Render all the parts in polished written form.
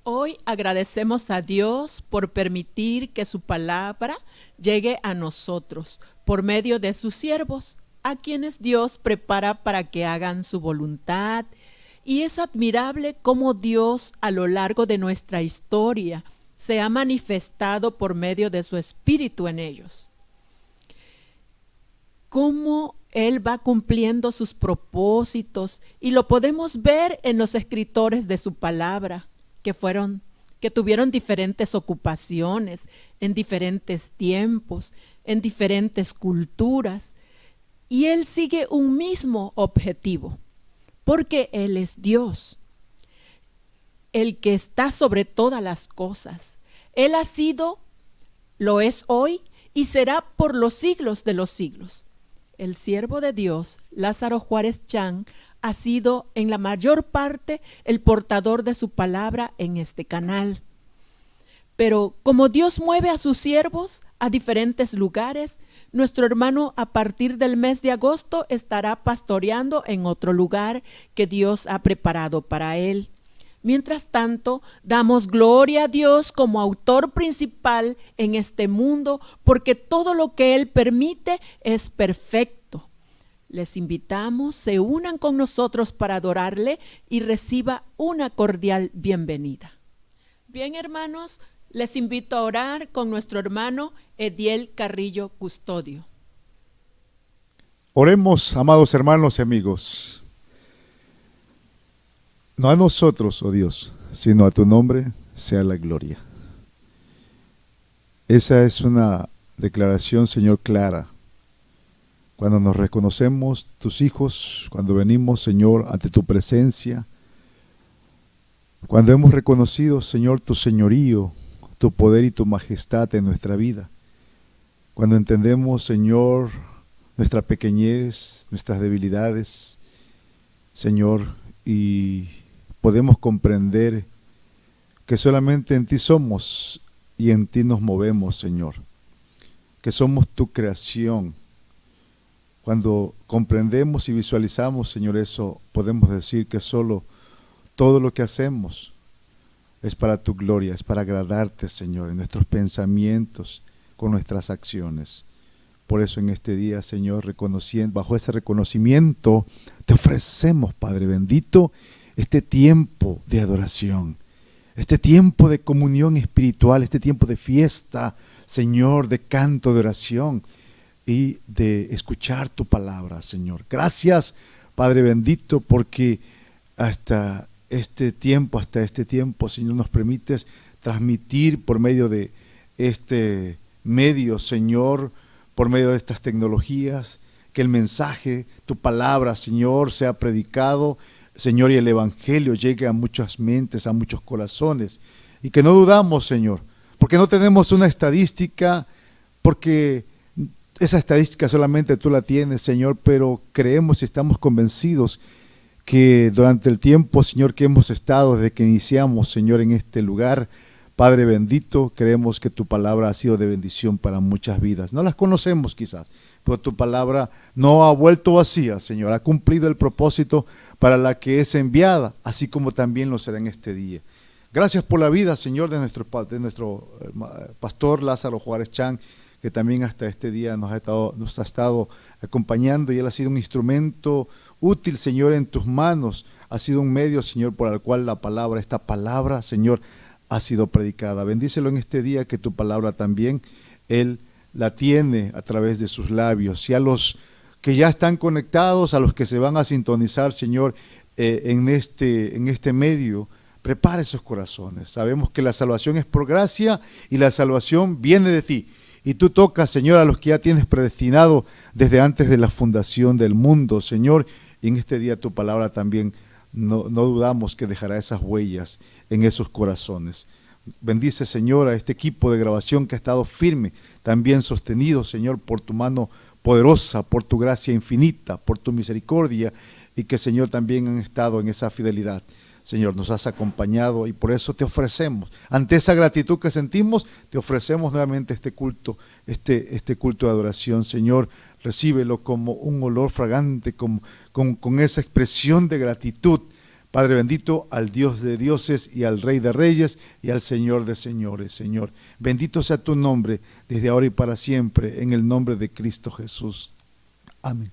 Hoy agradecemos a Dios por permitir que su palabra llegue a nosotros por medio de sus siervos, a quienes Dios prepara para que hagan su voluntad. Y es admirable cómo Dios a lo largo de nuestra historia se ha manifestado por medio de su Espíritu en ellos. Cómo Él va cumpliendo sus propósitos, y lo podemos ver en los escritores de su palabra, que tuvieron diferentes ocupaciones, en diferentes tiempos, en diferentes culturas, y Él sigue un mismo objetivo, porque Él es Dios, el que está sobre todas las cosas. Él ha sido, lo es hoy y será por los siglos de los siglos. El siervo de Dios, Lázaro Juárez Chang, ha sido en la mayor parte el portador de su palabra en este canal. Pero como Dios mueve a sus siervos a diferentes lugares, nuestro hermano a partir del mes de agosto estará pastoreando en otro lugar que Dios ha preparado para él. Mientras tanto, damos gloria a Dios como autor principal en este mundo, porque todo lo que Él permite es perfecto. Les invitamos, se unan con nosotros para adorarle y reciba una cordial bienvenida. Bien, hermanos, les invito a orar con nuestro hermano Ediel Carrillo Custodio. Oremos, amados hermanos y amigos. No a nosotros, oh Dios, sino a tu nombre sea la gloria. Esa es una declaración, Señor, clara. Cuando nos reconocemos tus hijos, cuando venimos, Señor, ante tu presencia, cuando hemos reconocido, Señor, tu señorío, tu poder y tu majestad en nuestra vida, cuando entendemos, Señor, nuestra pequeñez, nuestras debilidades, Señor, y podemos comprender que solamente en ti somos y en ti nos movemos, Señor, que somos tu creación. Cuando comprendemos y visualizamos, Señor, eso, podemos decir que solo todo lo que hacemos es para tu gloria, es para agradarte, Señor, en nuestros pensamientos, con nuestras acciones. Por eso en este día, Señor, bajo ese reconocimiento, te ofrecemos, Padre bendito, este tiempo de adoración, este tiempo de comunión espiritual, este tiempo de fiesta, Señor, de canto, de oración y de escuchar tu palabra, Señor. Gracias, Padre bendito, porque hasta este tiempo, Señor, nos permites transmitir por medio de este medio, Señor, por medio de estas tecnologías, que el mensaje, tu palabra, Señor, sea predicado, Señor, y el evangelio llegue a muchas mentes, a muchos corazones, y que no dudamos, Señor, porque no tenemos una estadística, porque esa estadística solamente tú la tienes, Señor, pero creemos y estamos convencidos que durante el tiempo, Señor, que hemos estado desde que iniciamos, Señor, en este lugar, Padre bendito, creemos que tu palabra ha sido de bendición para muchas vidas. No las conocemos quizás, pero tu palabra no ha vuelto vacía, Señor. Ha cumplido el propósito para la que es enviada, así como también lo será en este día. Gracias por la vida, Señor, de nuestro pastor Lázaro Juárez Chang, que también hasta este día nos ha estado acompañando, y él ha sido un instrumento útil, Señor, en tus manos. Ha sido un medio, Señor, por el cual esta palabra, Señor, ha sido predicada. Bendícelo en este día, que tu palabra también Él la tiene a través de sus labios. Y a los que ya están conectados, a los que se van a sintonizar, Señor, en este medio, prepara esos corazones. Sabemos que la salvación es por gracia y la salvación viene de ti. Y tú tocas, Señor, a los que ya tienes predestinado desde antes de la fundación del mundo, Señor. Y en este día tu palabra también no dudamos que dejará esas huellas en esos corazones. Bendice, Señor, a este equipo de grabación que ha estado firme, también sostenido, Señor, por tu mano poderosa, por tu gracia infinita, por tu misericordia, y que, Señor, también han estado en esa fidelidad. Señor, nos has acompañado y por eso te ofrecemos, ante esa gratitud que sentimos, te ofrecemos nuevamente este culto, este culto de adoración. Señor, recíbelo como un olor fragante, con esa expresión de gratitud Padre bendito, al Dios de dioses y al Rey de reyes y al Señor de señores, Señor. Bendito sea tu nombre desde ahora y para siempre, en el nombre de Cristo Jesús. Amén.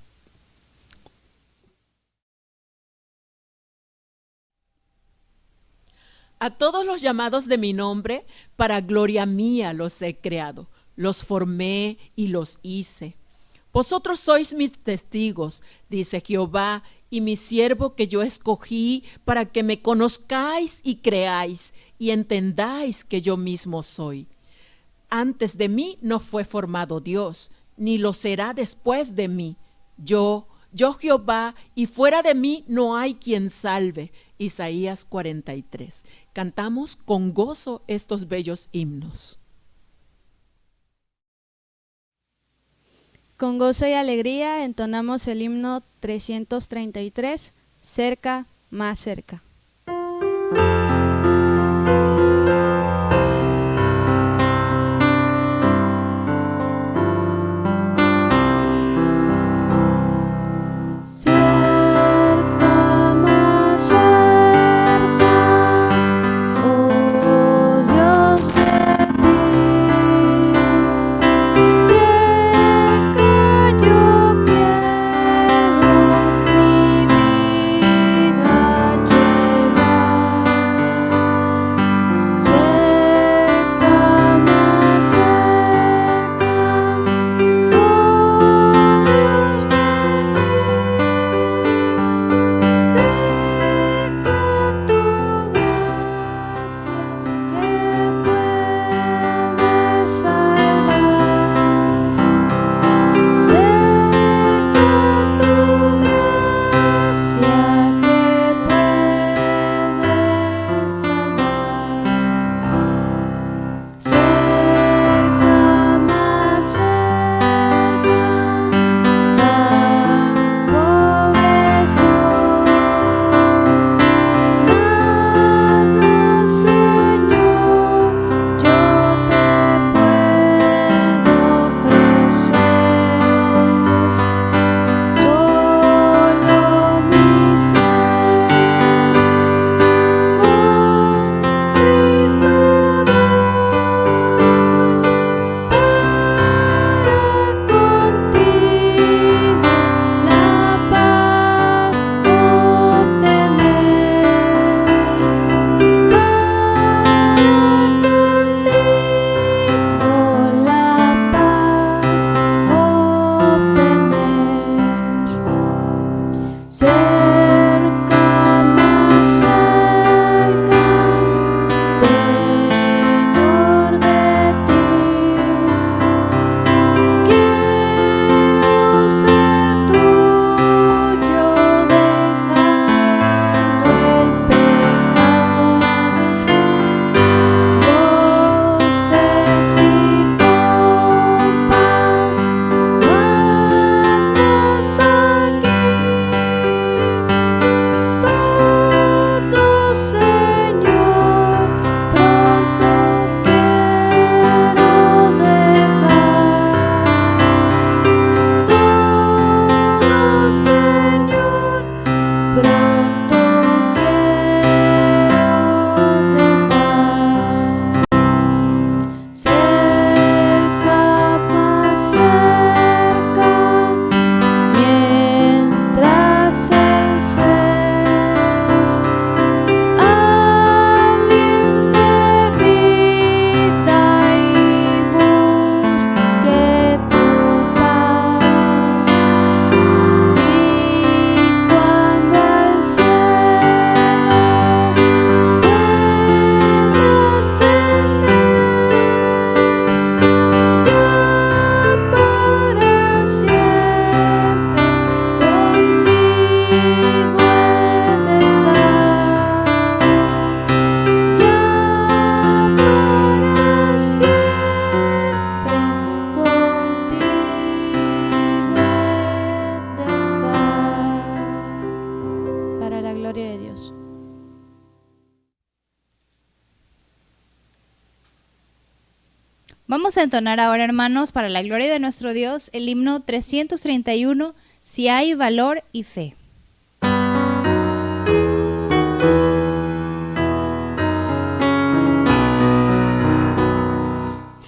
A todos los llamados de mi nombre, para gloria mía los he creado, los formé y los hice. Vosotros sois mis testigos, dice Jehová, y mi siervo que yo escogí para que me conozcáis y creáis y entendáis que yo mismo soy. Antes de mí no fue formado Dios, ni lo será después de mí. Yo Jehová, y fuera de mí no hay quien salve. Isaías 43. Cantamos con gozo estos bellos himnos. Con gozo y alegría entonamos el himno 333, cerca, más cerca. Vamos a entonar ahora, hermanos, para la gloria de nuestro Dios, el himno 331, Si hay valor y fe.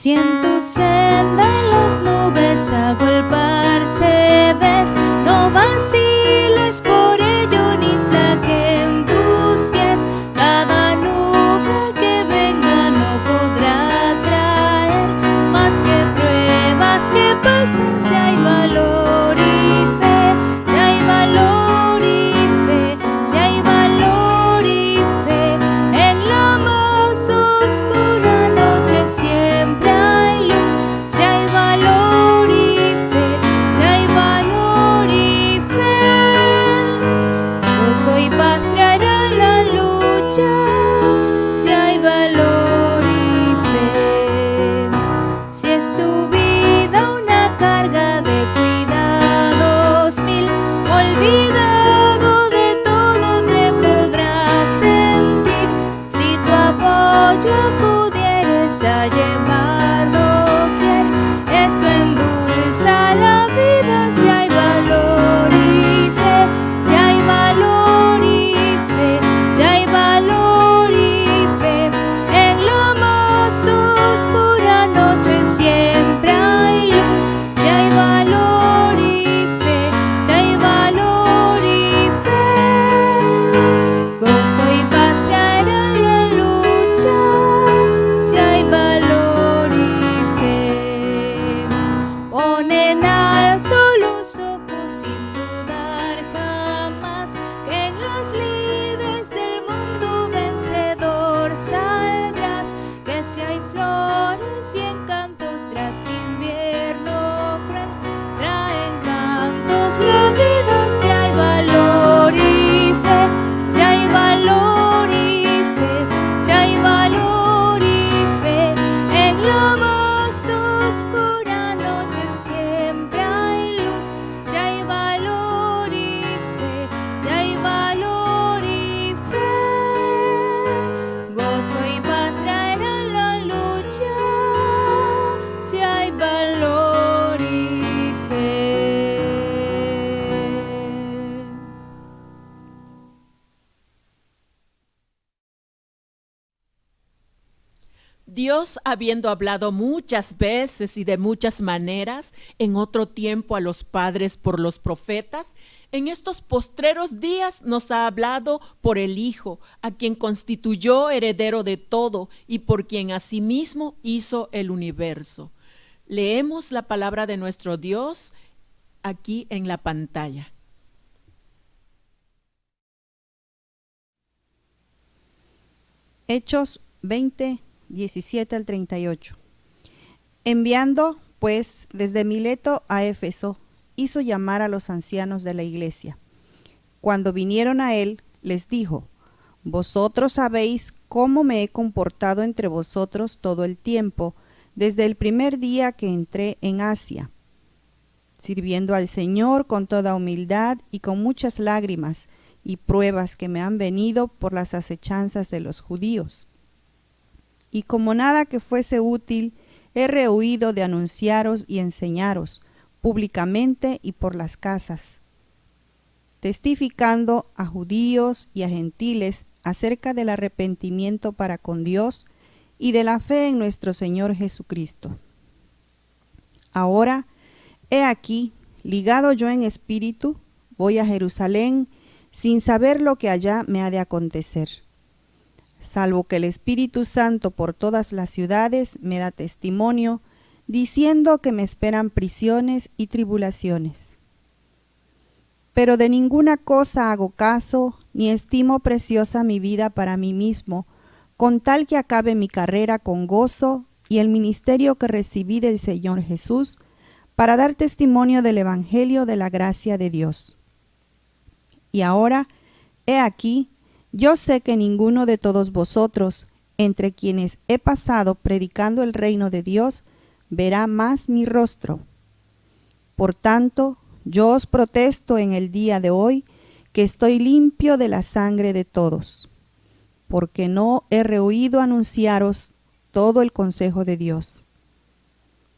Si en tu senda las nubes agolparse ves, no vaciles por ello ni flaqueen tus pies. Cada nube que venga no podrá traer más que pruebas que pasan. Si hay valor y fe, si hay valor y fe, si hay valor y fe, en la más oscura noche siempre hay luz. Si hay valor y fe, si hay valor y fe, gozo y paz traerá la lucha. Si hay valor y fe, si es tu vida una carga de cuidados mil, olvidado de todo te podrás sentir. Si tu apoyo acudieres a llevar doquier, esto endulza la vida. Si hay valor y fe, si hay valor y fe, si hay valor y fe, en la más oscura noche siempre hay luz. Si hay valor y fe, si hay valor y fe, gozo y paz traerá la lucha. Si hay valor y fe, pon en alto los ojos sin dudar jamás, que en las lides del mundo vencedor saldrás. Que si hay flores y encantos tras invierno cruel, traen cantos la vida. Si hay valor y fe, si hay valor y fe, si hay valor y fe, en la más oscura noche siempre hay luz. Si hay valor y fe, si hay valor y fe, gozo y paz traerá la lucha. Si hay valor y fe. Dios, habiendo hablado muchas veces y de muchas maneras en otro tiempo a los padres por los profetas, en estos postreros días nos ha hablado por el Hijo, a quien constituyó heredero de todo y por quien asimismo hizo el universo. Leemos la palabra de nuestro Dios aquí en la pantalla. Hechos 20, 17 al 38. Enviando, pues, desde Mileto a Éfeso, hizo llamar a los ancianos de la iglesia. Cuando vinieron a él, les dijo: Vosotros sabéis cómo me he comportado entre vosotros todo el tiempo, desde el primer día que entré en Asia, sirviendo al Señor con toda humildad y con muchas lágrimas y pruebas que me han venido por las acechanzas de los judíos. Y como nada que fuese útil, he rehuido de anunciaros y enseñaros públicamente y por las casas, testificando a judíos y a gentiles acerca del arrepentimiento para con Dios y de la fe en nuestro Señor Jesucristo. Ahora, he aquí, ligado yo en espíritu, voy a Jerusalén sin saber lo que allá me ha de acontecer, salvo que el Espíritu Santo por todas las ciudades me da testimonio, diciendo que me esperan prisiones y tribulaciones. Pero de ninguna cosa hago caso, ni estimo preciosa mi vida para mí mismo, con tal que acabe mi carrera con gozo y el ministerio que recibí del Señor Jesús, para dar testimonio del Evangelio de la gracia de Dios. Y ahora, he aquí, yo sé que ninguno de todos vosotros, entre quienes he pasado predicando el reino de Dios, verá más mi rostro. Por tanto, yo os protesto en el día de hoy que estoy limpio de la sangre de todos, porque no he rehuido anunciaros todo el consejo de Dios.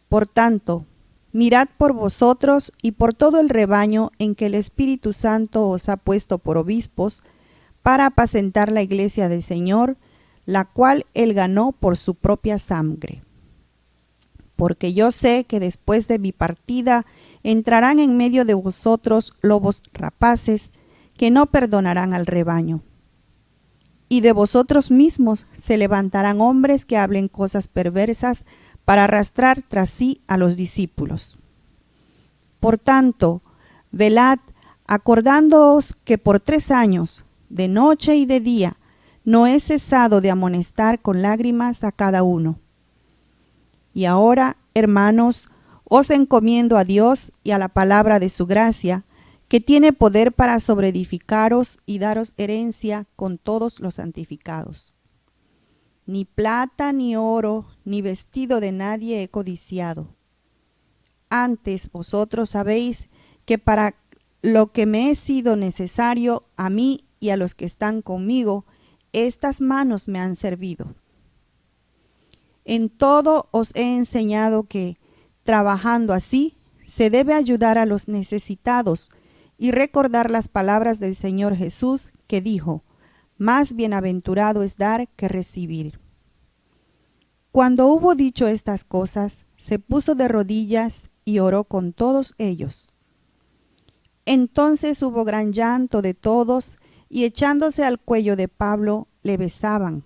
Por tanto, mirad por vosotros y por todo el rebaño en que el Espíritu Santo os ha puesto por obispos, para apacentar la iglesia del Señor, la cual él ganó por su propia sangre. porque yo sé que después de mi partida entrarán en medio de vosotros lobos rapaces que no perdonarán al rebaño. Y de vosotros mismos se levantarán hombres que hablen cosas perversas para arrastrar tras sí a los discípulos. Por tanto, velad, acordándoos que por 3 años, de noche y de día, no he cesado de amonestar con lágrimas a cada uno. Y ahora, hermanos, os encomiendo a Dios y a la palabra de su gracia, que tiene poder para sobreedificaros y daros herencia con todos los santificados. Ni plata, ni oro, ni vestido de nadie he codiciado. Antes vosotros sabéis que para lo que me es sido necesario a mí y a los que están conmigo, estas manos me han servido. En todo os he enseñado que, trabajando así, se debe ayudar a los necesitados y recordar las palabras del Señor Jesús, que dijo: más bienaventurado es dar que recibir. Cuando hubo dicho estas cosas, se puso de rodillas y oró con todos ellos. Entonces hubo gran llanto de todos, y echándose al cuello de Pablo, le besaban,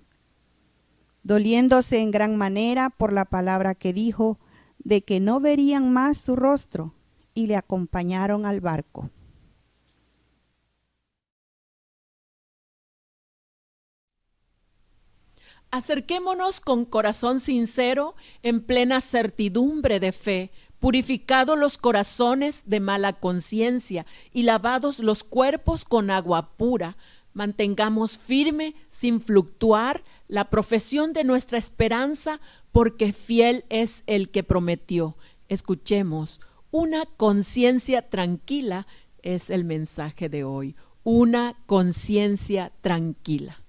doliéndose en gran manera por la palabra que dijo, de que no verían más su rostro, y le acompañaron al barco. Acerquémonos con corazón sincero, en plena certidumbre de fe, purificados los corazones de mala conciencia y lavados los cuerpos con agua pura. Mantengamos firme, sin fluctuar, la profesión de nuestra esperanza, porque fiel es el que prometió. Escuchemos, una conciencia tranquila es el mensaje de hoy. Una conciencia tranquila.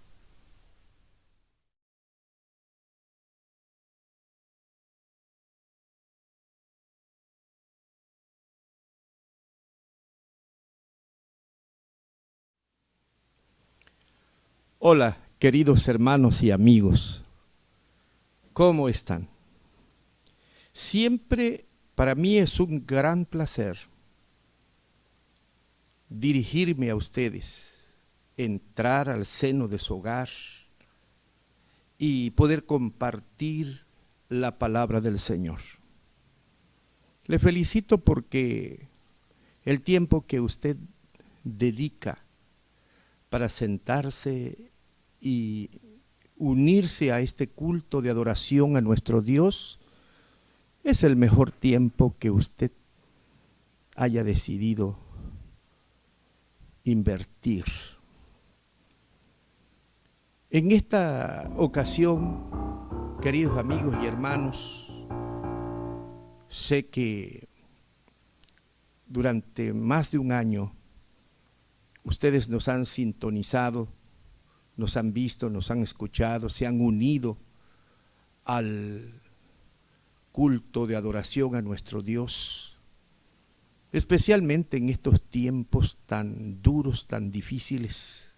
Hola, queridos hermanos y amigos, ¿cómo están? Siempre para mí es un gran placer dirigirme a ustedes, entrar al seno de su hogar y poder compartir la palabra del Señor. Le felicito porque el tiempo que usted dedica para sentarse y unirse a este culto de adoración a nuestro Dios es el mejor tiempo que usted haya decidido invertir. En esta ocasión, queridos amigos y hermanos, sé que durante más de un año ustedes nos han sintonizado, nos han visto, nos han escuchado, se han unido al culto de adoración a nuestro Dios, especialmente en estos tiempos tan duros, tan difíciles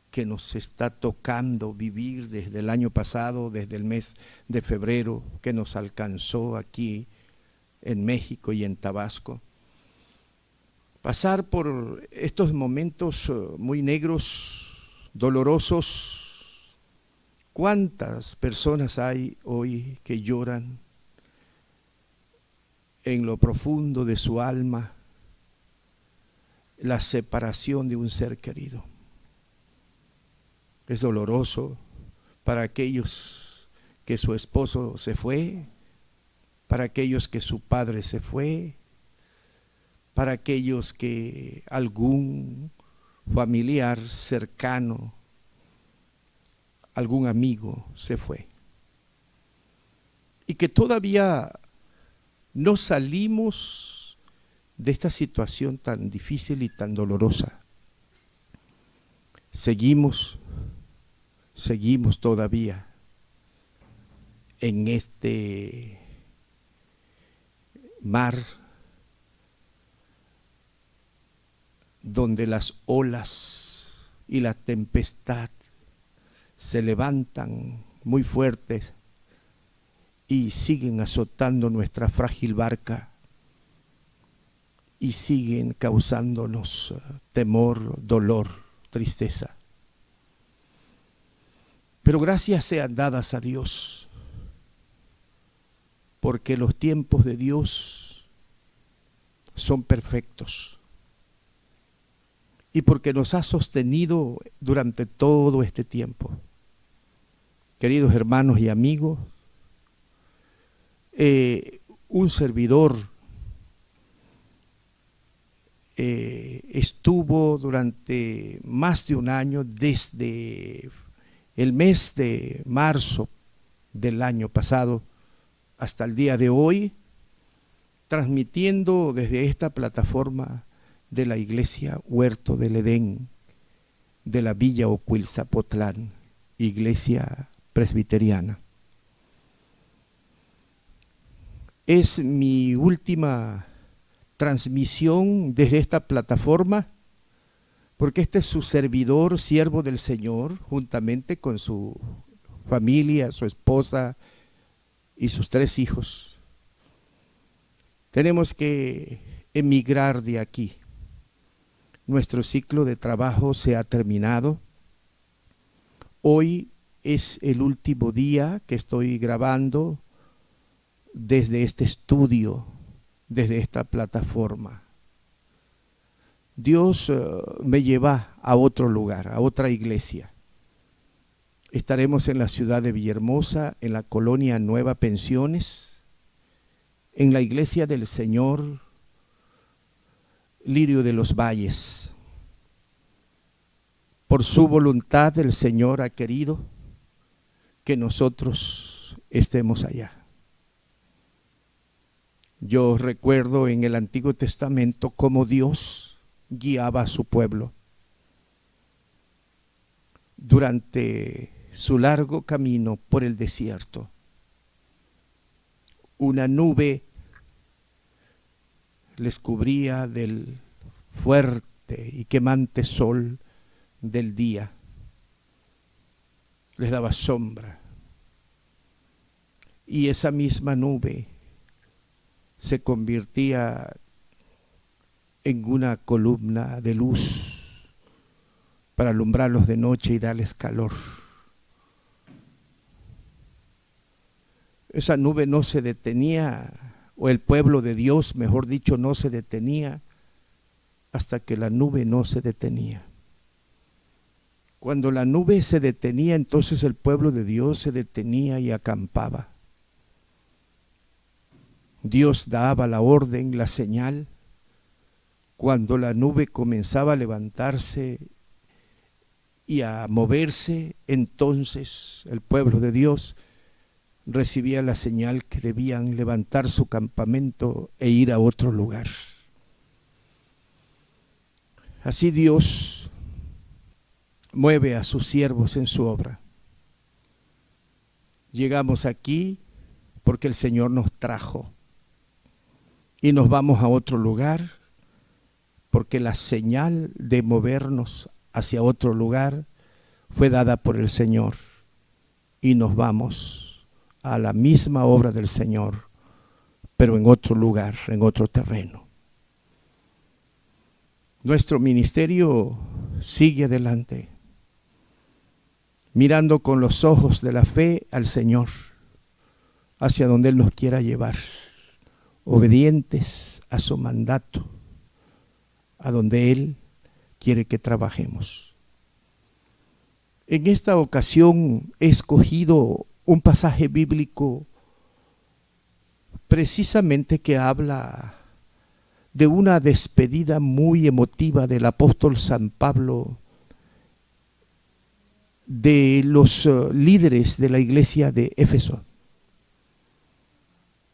que nos está tocando vivir desde el año pasado, desde el mes de febrero que nos alcanzó aquí en México y en Tabasco. Pasar por estos momentos muy negros, dolorosos. ¿Cuántas personas hay hoy que lloran en lo profundo de su alma la separación de un ser querido? Es doloroso para aquellos que su esposo se fue, para aquellos que su padre se fue, para aquellos que algún familiar cercano, algún amigo se fue. Y que todavía no salimos de esta situación tan difícil y tan dolorosa. Seguimos todavía en este mar donde las olas y la tempestad se levantan muy fuertes y siguen azotando nuestra frágil barca y siguen causándonos temor, dolor, tristeza. Pero gracias sean dadas a Dios, porque los tiempos de Dios son perfectos y porque nos ha sostenido durante todo este tiempo. Queridos hermanos y amigos, un servidor estuvo durante más de un año, desde el mes de marzo del año pasado hasta el día de hoy, transmitiendo desde esta plataforma de la iglesia Huerto del Edén de la Villa Ocuilzapotlán, iglesia presbiteriana. Es mi última transmisión desde esta plataforma, porque este es su servidor, siervo del Señor, juntamente con su familia, su esposa y sus 3 hijos. Tenemos que emigrar de aquí. Nuestro ciclo de trabajo se ha terminado. Hoy es el último día que estoy grabando desde este estudio, desde esta plataforma. Dios me lleva a otro lugar, a otra iglesia. Estaremos en la ciudad de Villahermosa, en la colonia Nueva Pensiones, en la iglesia del Señor Lirio de los Valles. Por su voluntad el Señor ha querido que nosotros estemos allá. Yo recuerdo en el Antiguo Testamento cómo Dios guiaba a su pueblo durante su largo camino por el desierto. Una nube les cubría del fuerte y quemante sol del día, les daba sombra, y esa misma nube se convertía en una columna de luz para alumbrarlos de noche y darles calor. Esa nube no se detenía, o el pueblo de Dios, mejor dicho, no se detenía hasta que la nube no se detenía. Cuando la nube se detenía, entonces el pueblo de Dios se detenía y acampaba. Dios daba la orden, la señal. Cuando la nube comenzaba a levantarse y a moverse, entonces el pueblo de Dios recibía la señal que debían levantar su campamento e ir a otro lugar. Así Dios mueve a sus siervos en su obra. Llegamos aquí porque el Señor nos trajo y nos vamos a otro lugar porque la señal de movernos hacia otro lugar fue dada por el Señor, y nos vamos a la misma obra del Señor, pero en otro lugar, en otro terreno. Nuestro ministerio sigue adelante, mirando con los ojos de la fe al Señor, hacia donde Él nos quiera llevar, obedientes a su mandato, a donde Él quiere que trabajemos. En esta ocasión he escogido un pasaje bíblico precisamente que habla de una despedida muy emotiva del apóstol San Pablo de los líderes de la iglesia de Éfeso.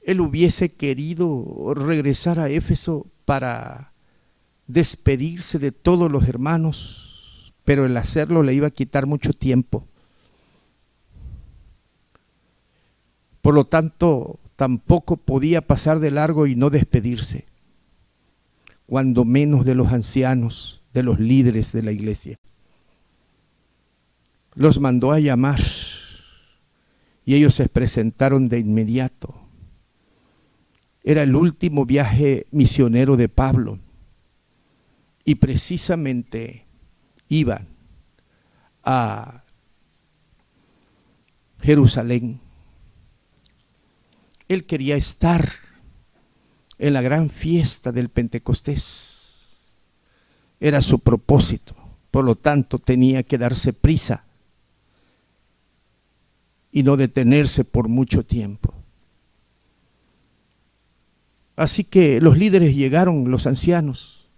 Él hubiese querido regresar a Éfeso para despedirse de todos los hermanos, pero el hacerlo le iba a quitar mucho tiempo. Por lo tanto, tampoco podía pasar de largo y no despedirse, cuando menos de los ancianos, de los líderes de la iglesia. Los mandó a llamar y ellos se presentaron de inmediato. Era el último viaje misionero de Pablo y precisamente iban a Jerusalén. Él quería estar en la gran fiesta del Pentecostés. Era su propósito, por lo tanto tenía que darse prisa y no detenerse por mucho tiempo. Así que los líderes llegaron, los ancianos,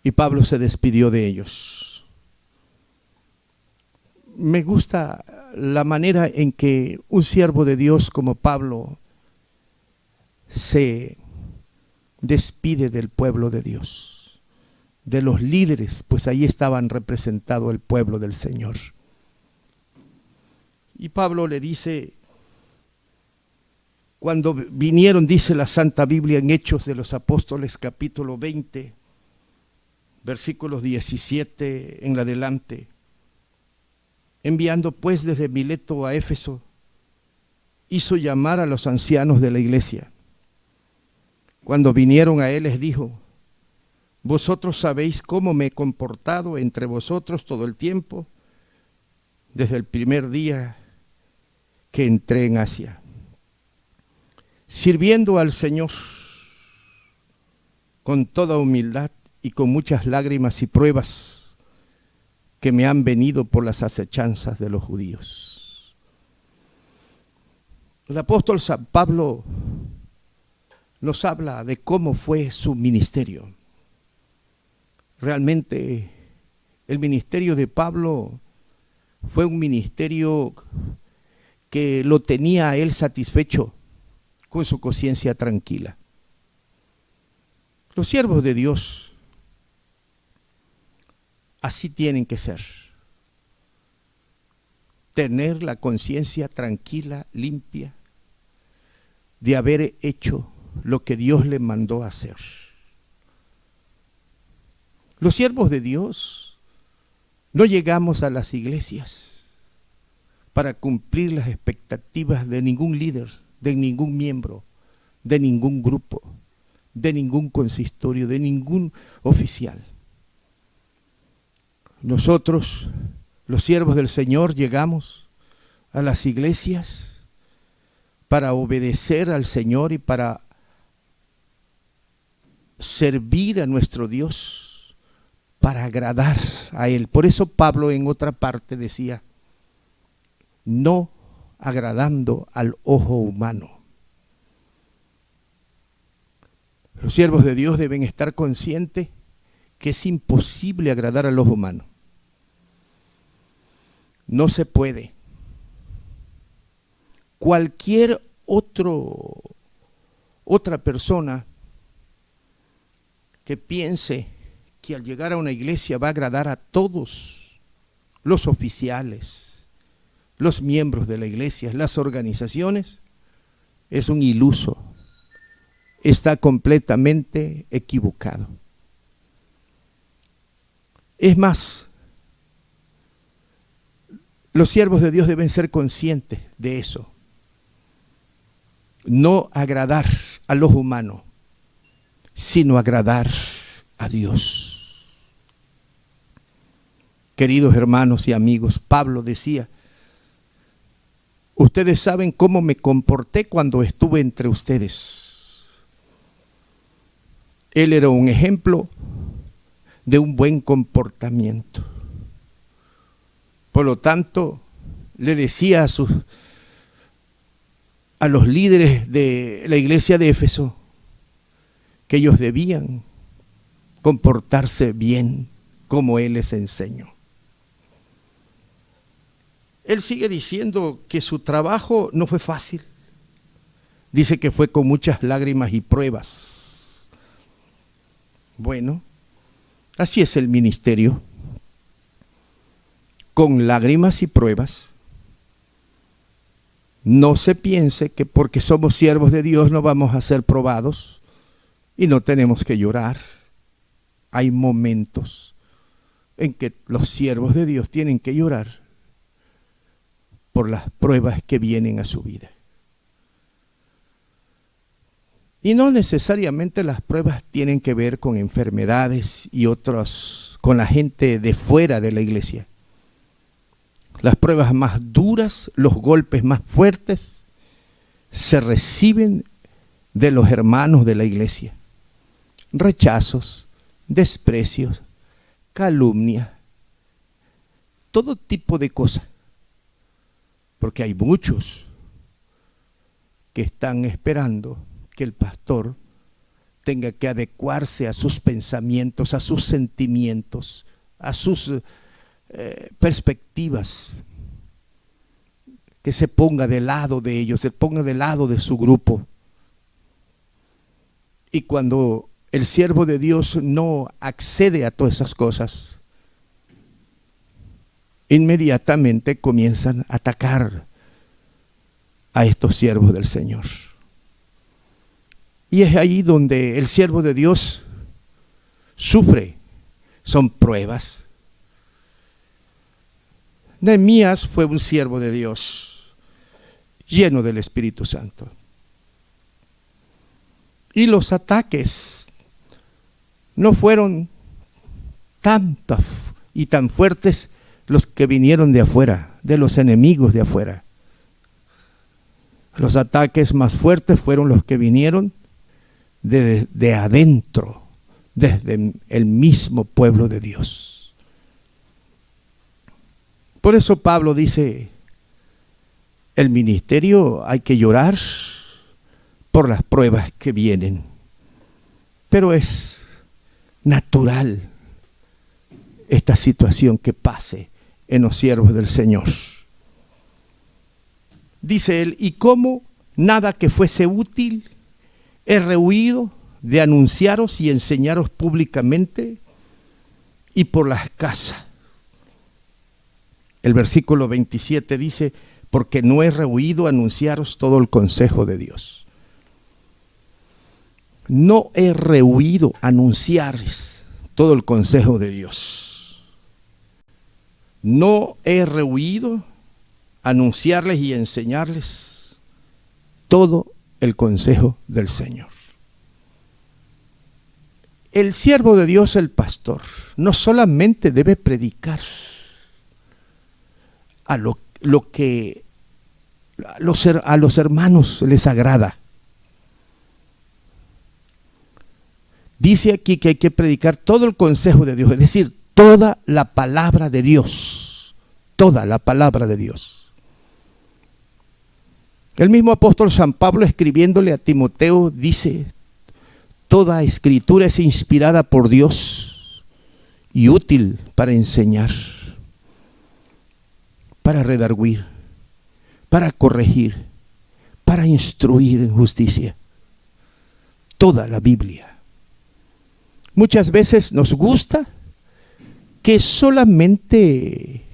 y Pablo se despidió de ellos. Me gusta la manera en que un siervo de Dios como Pablo se despide del pueblo de Dios, de los líderes, pues ahí estaban representado el pueblo del Señor. Y Pablo le dice, cuando vinieron, dice la Santa Biblia en Hechos de los Apóstoles, capítulo 20, versículos 17 en adelante, enviando pues desde Mileto a Éfeso, hizo llamar a los ancianos de la iglesia. Cuando vinieron a él les dijo, vosotros sabéis cómo me he comportado entre vosotros todo el tiempo, desde el primer día que entré en Asia, sirviendo al Señor con toda humildad y con muchas lágrimas y pruebas que me han venido por las acechanzas de los judíos. El apóstol San Pablo nos habla de cómo fue su ministerio. Realmente el ministerio de Pablo fue un ministerio que lo tenía a él satisfecho, con su conciencia tranquila. Los siervos de Dios así tienen que ser. Tener la conciencia tranquila, limpia, de haber hecho lo que Dios le mandó hacer. Los siervos de Dios no llegamos a las iglesias para cumplir las expectativas de ningún líder, de ningún miembro, de ningún grupo, de ningún consistorio, de ningún oficial. Nosotros, los siervos del Señor, llegamos a las iglesias para obedecer al Señor y para servir a nuestro Dios, para agradar a Él. Por eso Pablo en otra parte decía, no agradando al ojo humano. Los siervos de Dios deben estar conscientes que es imposible agradar al ojo humano. No se puede. Cualquier otra persona que piense que al llegar a una iglesia va a agradar a todos los oficiales, los miembros de la iglesia, las organizaciones, es un iluso, está completamente equivocado. Es más, los siervos de Dios deben ser conscientes de eso. No agradar al ojo humano, sino agradar a Dios. Queridos hermanos y amigos, Pablo decía, ustedes saben cómo me comporté cuando estuve entre ustedes. Él era un ejemplo de un buen comportamiento. Por lo tanto, le decía a los líderes de la iglesia de Éfeso que ellos debían comportarse bien como él les enseñó. Él sigue diciendo que su trabajo no fue fácil. Dice que fue con muchas lágrimas y pruebas. Bueno, así es el ministerio. Con lágrimas y pruebas. No se piense que porque somos siervos de Dios no vamos a ser probados y no tenemos que llorar. Hay momentos en que los siervos de Dios tienen que llorar por las pruebas que vienen a su vida. Y no necesariamente las pruebas tienen que ver con enfermedades y otras, con la gente de fuera de la iglesia. Las pruebas más duras, los golpes más fuertes, se reciben de los hermanos de la iglesia. Rechazos, desprecios, calumnia, todo tipo de cosas. Porque hay muchos que están esperando que el pastor tenga que adecuarse a sus pensamientos, a sus sentimientos, a sus perspectivas, que se ponga del lado de ellos, se ponga del lado de su grupo. Y cuando el siervo de Dios no accede a todas esas cosas, inmediatamente comienzan a atacar a estos siervos del Señor. Y es ahí donde el siervo de Dios sufre, son pruebas. Nehemías fue un siervo de Dios, lleno del Espíritu Santo. Y los ataques no fueron tantos y tan fuertes los que vinieron de afuera, de los enemigos de afuera. Los ataques más fuertes fueron los que vinieron de adentro, desde el mismo pueblo de Dios. Por eso Pablo dice, el ministerio hay que llorar por las pruebas que vienen, pero es natural esta situación que pase en los siervos del Señor. Dice él, y como nada que fuese útil he rehuido de anunciaros y enseñaros públicamente y por las casas. El versículo 27 dice, porque no he rehuido anunciaros todo el consejo de Dios. No he rehuido anunciarles todo el consejo de Dios. No he rehuido anunciarles y enseñarles todo el consejo del Señor. El siervo de Dios, el pastor, no solamente debe predicar a lo que a los hermanos les agrada. Dice aquí que hay que predicar todo el consejo de Dios, es decir, toda la palabra de Dios, toda la palabra de Dios. El mismo apóstol San Pablo, escribiéndole a Timoteo, dice, toda escritura es inspirada por Dios y útil para enseñar, para redarguir, para corregir, para instruir en justicia. Toda la Biblia. Muchas veces nos gusta que solamente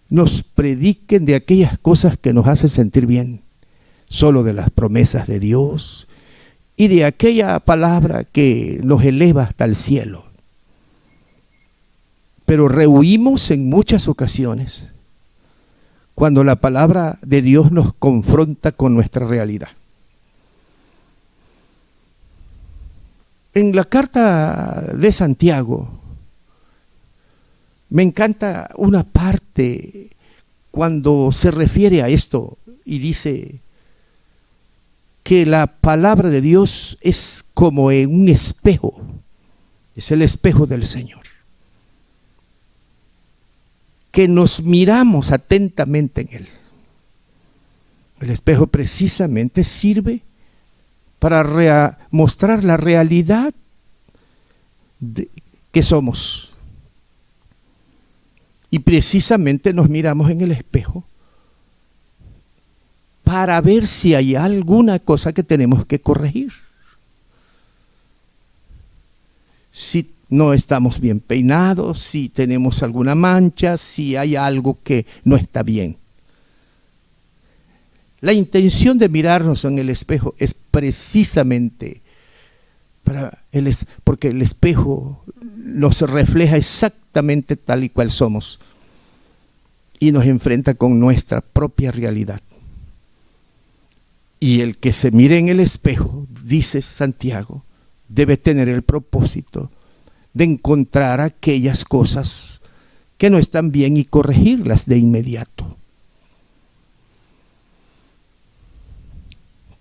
nos prediquen de aquellas cosas que nos hacen sentir bien, solo de las promesas de Dios y de aquella palabra que nos eleva hasta el cielo. Pero rehuimos en muchas ocasiones cuando la palabra de Dios nos confronta con nuestra realidad. En la carta de Santiago, me encanta una parte cuando se refiere a esto y dice que la palabra de Dios es como en un espejo, es el espejo del Señor, que nos miramos atentamente en él. El espejo precisamente sirve para mostrar la realidad que somos. Y precisamente nos miramos en el espejo para ver si hay alguna cosa que tenemos que corregir. Si no estamos bien peinados, si tenemos alguna mancha, si hay algo que no está bien. La intención de mirarnos en el espejo es precisamente porque el espejo nos refleja exactamente tal y cual somos. y nos enfrenta con nuestra propia realidad. Y el que se mire en el espejo, dice Santiago, debe tener el propósito de encontrar aquellas cosas que no están bien y corregirlas de inmediato.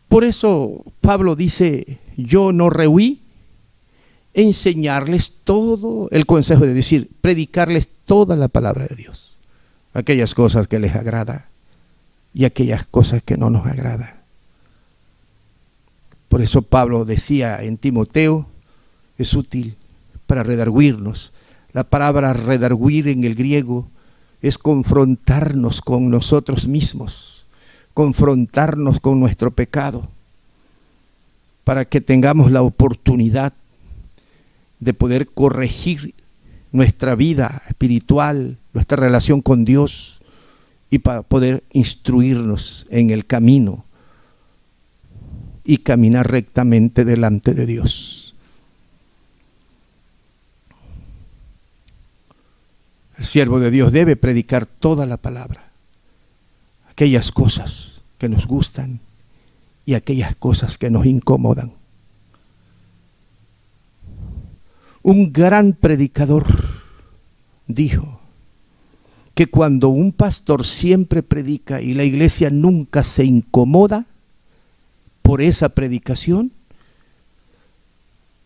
Por eso Pablo dice, yo no rehuí enseñarles todo el consejo de Dios, es decir, predicarles toda la palabra de Dios, aquellas cosas que les agrada y aquellas cosas que no nos agrada. Por eso Pablo decía en Timoteo, es útil para redarguirnos. La palabra redarguir en el griego es confrontarnos con nosotros mismos, confrontarnos con nuestro pecado, para que tengamos la oportunidad de poder corregir nuestra vida espiritual, nuestra relación con Dios, y para poder instruirnos en el camino y caminar rectamente delante de Dios. El siervo de Dios debe predicar toda la palabra, aquellas cosas que nos gustan y aquellas cosas que nos incomodan. Un gran predicador dijo que cuando un pastor siempre predica y la iglesia nunca se incomoda por esa predicación,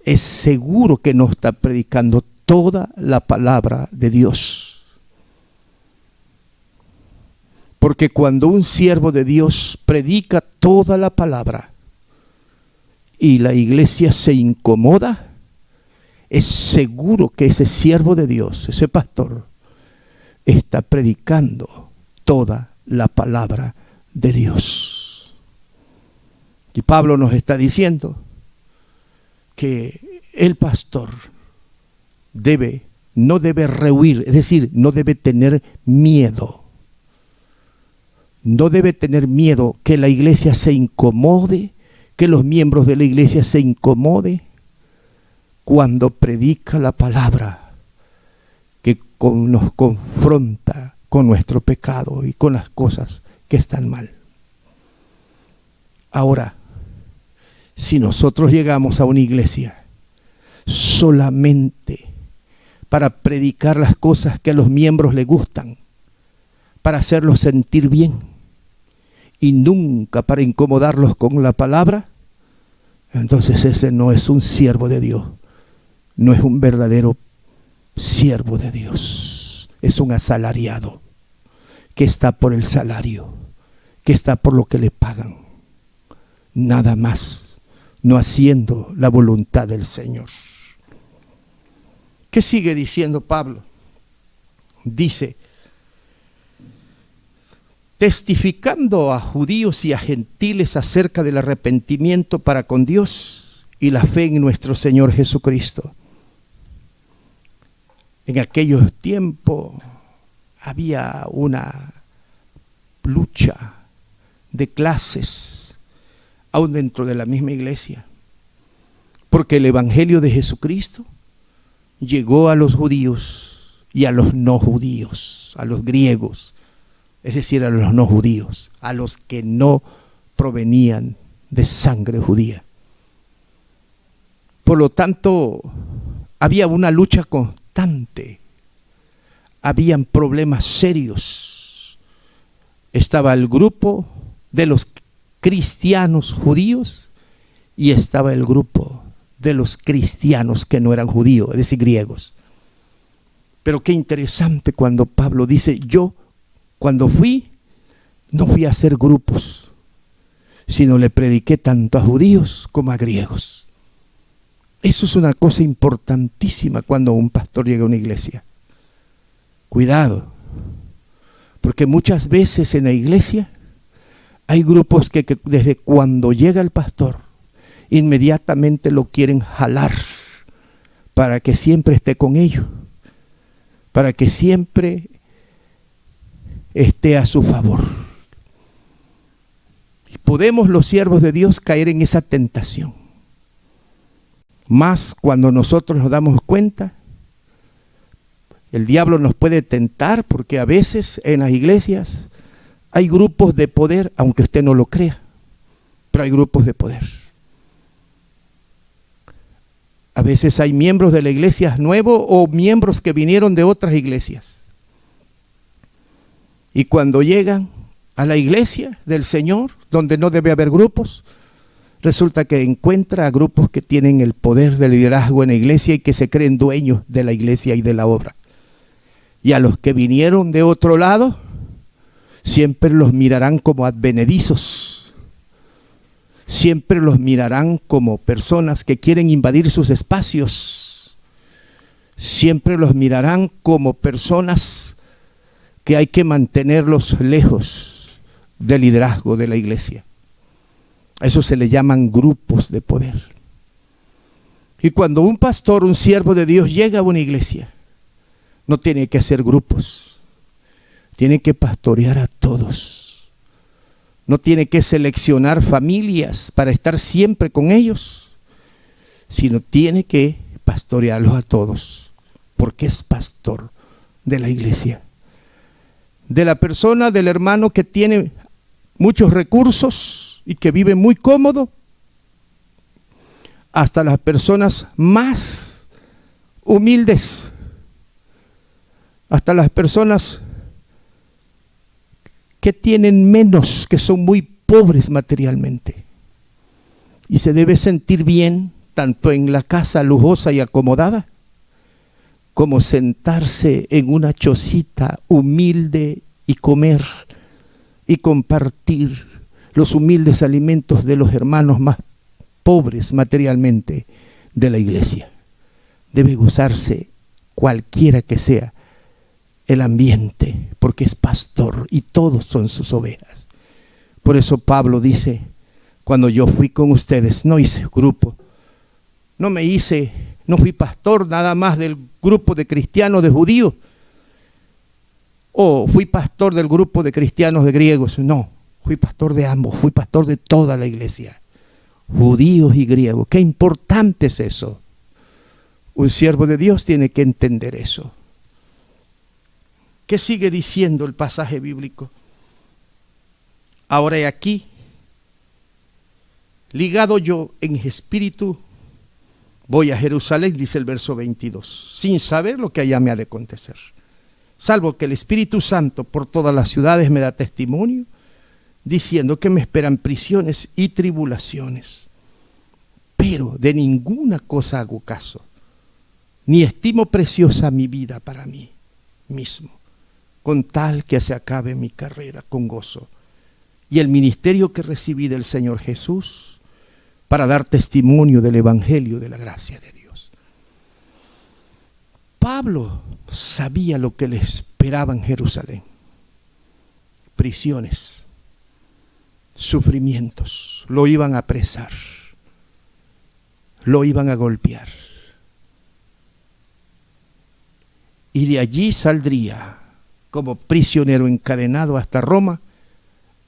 es seguro que no está predicando toda la palabra de Dios. Porque cuando un siervo de Dios predica toda la palabra y la iglesia se incomoda, es seguro que ese siervo de Dios, ese pastor, está predicando toda la palabra de Dios. Y Pablo nos está diciendo que el pastor no debe rehuir, es decir, no debe tener miedo. No debe tener miedo que la iglesia se incomode, que los miembros de la iglesia se incomoden cuando predica la palabra que nos confronta con nuestro pecado y con las cosas que están mal. Ahora, si nosotros llegamos a una iglesia solamente para predicar las cosas que a los miembros les gustan, para hacerlos sentir bien y nunca para incomodarlos con la palabra, entonces ese no es un siervo de Dios, no es un verdadero siervo de Dios, es un asalariado que está por el salario, que está por lo que le pagan, nada más, no haciendo la voluntad del Señor. ¿Qué sigue diciendo Pablo? Dice, testificando a judíos y a gentiles acerca del arrepentimiento para con Dios y la fe en nuestro Señor Jesucristo. En aquellos tiempos había una lucha de clases, aún dentro de la misma iglesia, porque el evangelio de Jesucristo llegó a los judíos y a los no judíos, a los griegos, es decir, a los no judíos, a los que no provenían de sangre judía. Por lo tanto, había una lucha constante, habían problemas serios. Estaba el grupo de los cristianos judíos y estaba el grupo de los cristianos que no eran judíos, es decir, griegos. Pero qué interesante cuando Pablo dice, yo cuando no fui a hacer grupos, sino le prediqué tanto a judíos como a griegos. Eso es una cosa importantísima cuando un pastor llega a una iglesia. Cuidado, porque muchas veces en la iglesia hay grupos que desde cuando llega el pastor, inmediatamente lo quieren jalar para que siempre esté con ellos, para que siempre esté a su favor. Y podemos los siervos de Dios caer en esa tentación. Más cuando nosotros nos damos cuenta El diablo nos puede tentar porque a veces en las iglesias hay grupos de poder, aunque usted no lo crea, pero hay grupos de poder. A veces hay miembros de la iglesia nuevos o miembros que vinieron de otras iglesias. Y cuando llegan a la iglesia del Señor, donde no debe haber grupos, resulta que encuentra a grupos que tienen el poder del liderazgo en la iglesia y que se creen dueños de la iglesia y de la obra. Y a los que vinieron de otro lado, siempre los mirarán como advenedizos. Siempre los mirarán como personas que quieren invadir sus espacios. Siempre los mirarán como personas que hay que mantenerlos lejos del liderazgo de la iglesia. A eso se le llaman grupos de poder. Y cuando un pastor, un siervo de Dios llega a una iglesia, no tiene que hacer grupos, tiene que pastorear a todos. No tiene que seleccionar familias para estar siempre con ellos, sino tiene que pastorearlos a todos, porque es pastor de la iglesia. De la persona, del hermano que tiene muchos recursos y que vive muy cómodo, hasta las personas más humildes, hasta las personas que tienen menos, que son muy pobres materialmente. Y se debe sentir bien tanto en la casa lujosa y acomodada, como sentarse en una chocita humilde y comer y compartir los humildes alimentos de los hermanos más pobres materialmente de la iglesia. Debe gozarse cualquiera que sea el ambiente, porque es pastor y todos son sus ovejas. Por eso Pablo dice, cuando yo fui con ustedes, no hice grupo, no fui pastor nada más del grupo de cristianos de judíos, o fui pastor del grupo de cristianos de griegos. No, fui pastor de ambos, fui pastor de toda la iglesia, judíos y griegos. Qué importante es eso. Un siervo de Dios tiene que entender eso. ¿Qué sigue diciendo el pasaje bíblico? Ahora he aquí, ligado yo en espíritu, voy a Jerusalén, dice el verso 22, sin saber lo que allá me ha de acontecer, salvo que el Espíritu Santo por todas las ciudades me da testimonio, diciendo que me esperan prisiones y tribulaciones. Pero de ninguna cosa hago caso, ni estimo preciosa mi vida para mí mismo, con tal que se acabe mi carrera con gozo y el ministerio que recibí del Señor Jesús para dar testimonio del evangelio de la gracia de Dios. Pablo sabía lo que le esperaba en Jerusalén: prisiones, sufrimientos, lo iban a apresar, lo iban a golpear, y de allí saldría como prisionero encadenado hasta Roma,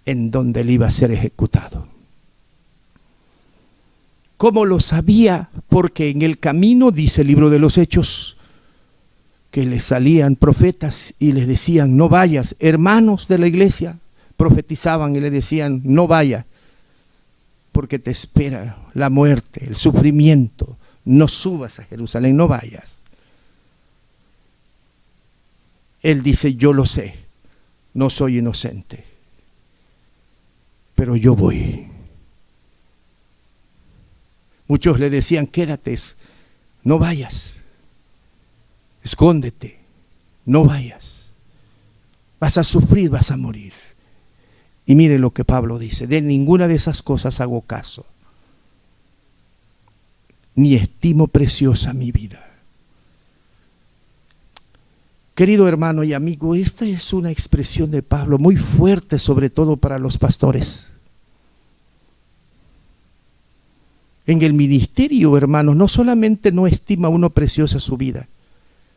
en donde él iba a ser ejecutado. ¿Cómo lo sabía? Porque en el camino, dice el libro de los Hechos, que le salían profetas y les decían, no vayas. Hermanos de la iglesia profetizaban y le decían, no vayas, porque te espera la muerte, el sufrimiento, no subas a Jerusalén, no vayas. Él dice, yo lo sé, no soy inocente, pero yo voy. Muchos le decían, quédate, no vayas, escóndete, no vayas, vas a sufrir, vas a morir. Y mire lo que Pablo dice, de ninguna de esas cosas hago caso, ni estimo preciosa mi vida. Querido hermano y amigo, esta es una expresión de Pablo muy fuerte, sobre todo para los pastores. En el ministerio, hermanos, no solamente no estima uno preciosa su vida,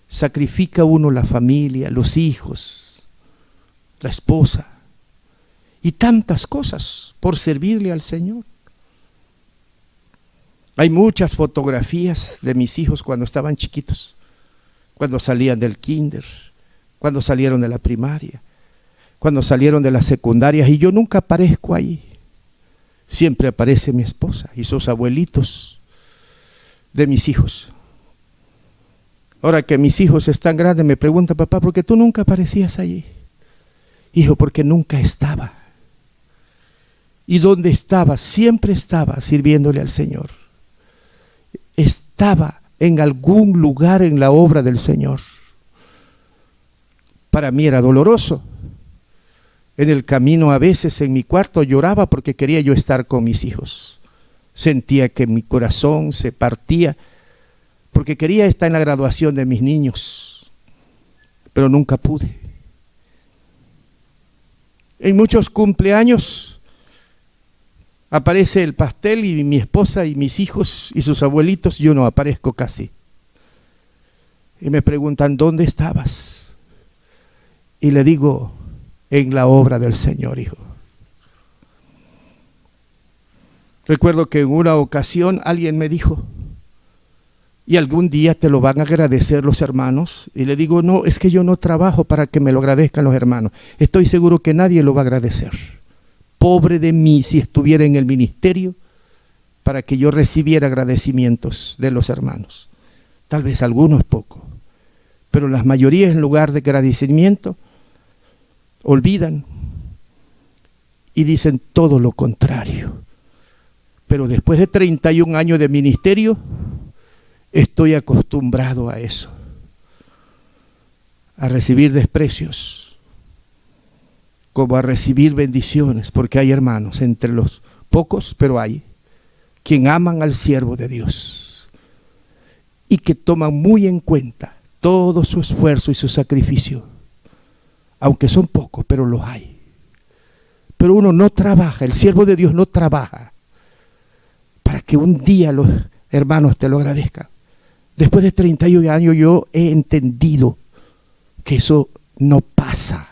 sacrifica uno la familia, los hijos, la esposa y tantas cosas por servirle al Señor. Hay muchas fotografías de mis hijos cuando estaban chiquitos, cuando salían del kinder, cuando salieron de la primaria, cuando salieron de las secundarias, y yo nunca aparezco ahí. Siempre aparece mi esposa y sus abuelitos de mis hijos. Ahora que mis hijos están grandes, me preguntan: papá, ¿por qué tú nunca aparecías allí? Hijo, porque nunca estaba. ¿Y dónde estaba? Siempre estaba sirviéndole al Señor. Estaba en algún lugar en la obra del Señor. Para mí era doloroso. En el camino, a veces en mi cuarto lloraba porque quería yo estar con mis hijos. Sentía que mi corazón se partía porque quería estar en la graduación de mis niños, pero nunca pude. En muchos cumpleaños aparece el pastel y mi esposa y mis hijos y sus abuelitos, yo no aparezco casi. Y me preguntan: ¿dónde estabas? Y le digo: en la obra del Señor, hijo. Recuerdo que en una ocasión alguien me dijo: ¿y algún día te lo van a agradecer los hermanos? Y le digo: no, es que yo no trabajo para que me lo agradezcan los hermanos. Estoy seguro que nadie lo va a agradecer. Pobre de mí si estuviera en el ministerio para que yo recibiera agradecimientos de los hermanos. Tal vez algunos poco, pero las mayorías, en lugar de agradecimiento, olvidan y dicen todo lo contrario. Pero después de 31 años de ministerio, estoy acostumbrado a eso, a recibir desprecios, como a recibir bendiciones, porque hay hermanos, entre los pocos, pero hay, quien aman al siervo de Dios y que toman muy en cuenta todo su esfuerzo y su sacrificio, aunque son pocos, pero los hay. Pero uno no trabaja, el siervo de Dios no trabaja para que un día los hermanos te lo agradezcan. Después de 31 años yo he entendido que eso no pasa,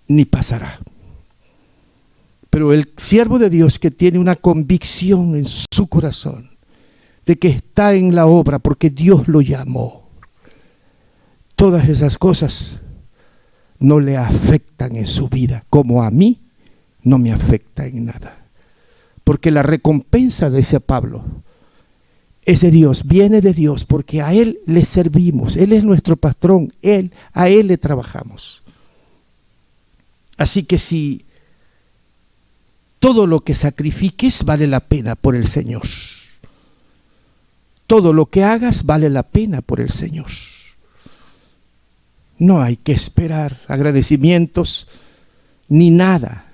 ni pasará. Pero el siervo de Dios que tiene una convicción en su corazón de que está en la obra porque Dios lo llamó, todas esas cosas no le afectan en su vida, como a mí no me afecta en nada. Porque la recompensa, dice Pablo, es de Dios, viene de Dios, porque a Él le servimos, Él es nuestro patrón, a Él le trabajamos. Así que si todo lo que sacrifiques vale la pena por el Señor, todo lo que hagas vale la pena por el Señor. No hay que esperar agradecimientos ni nada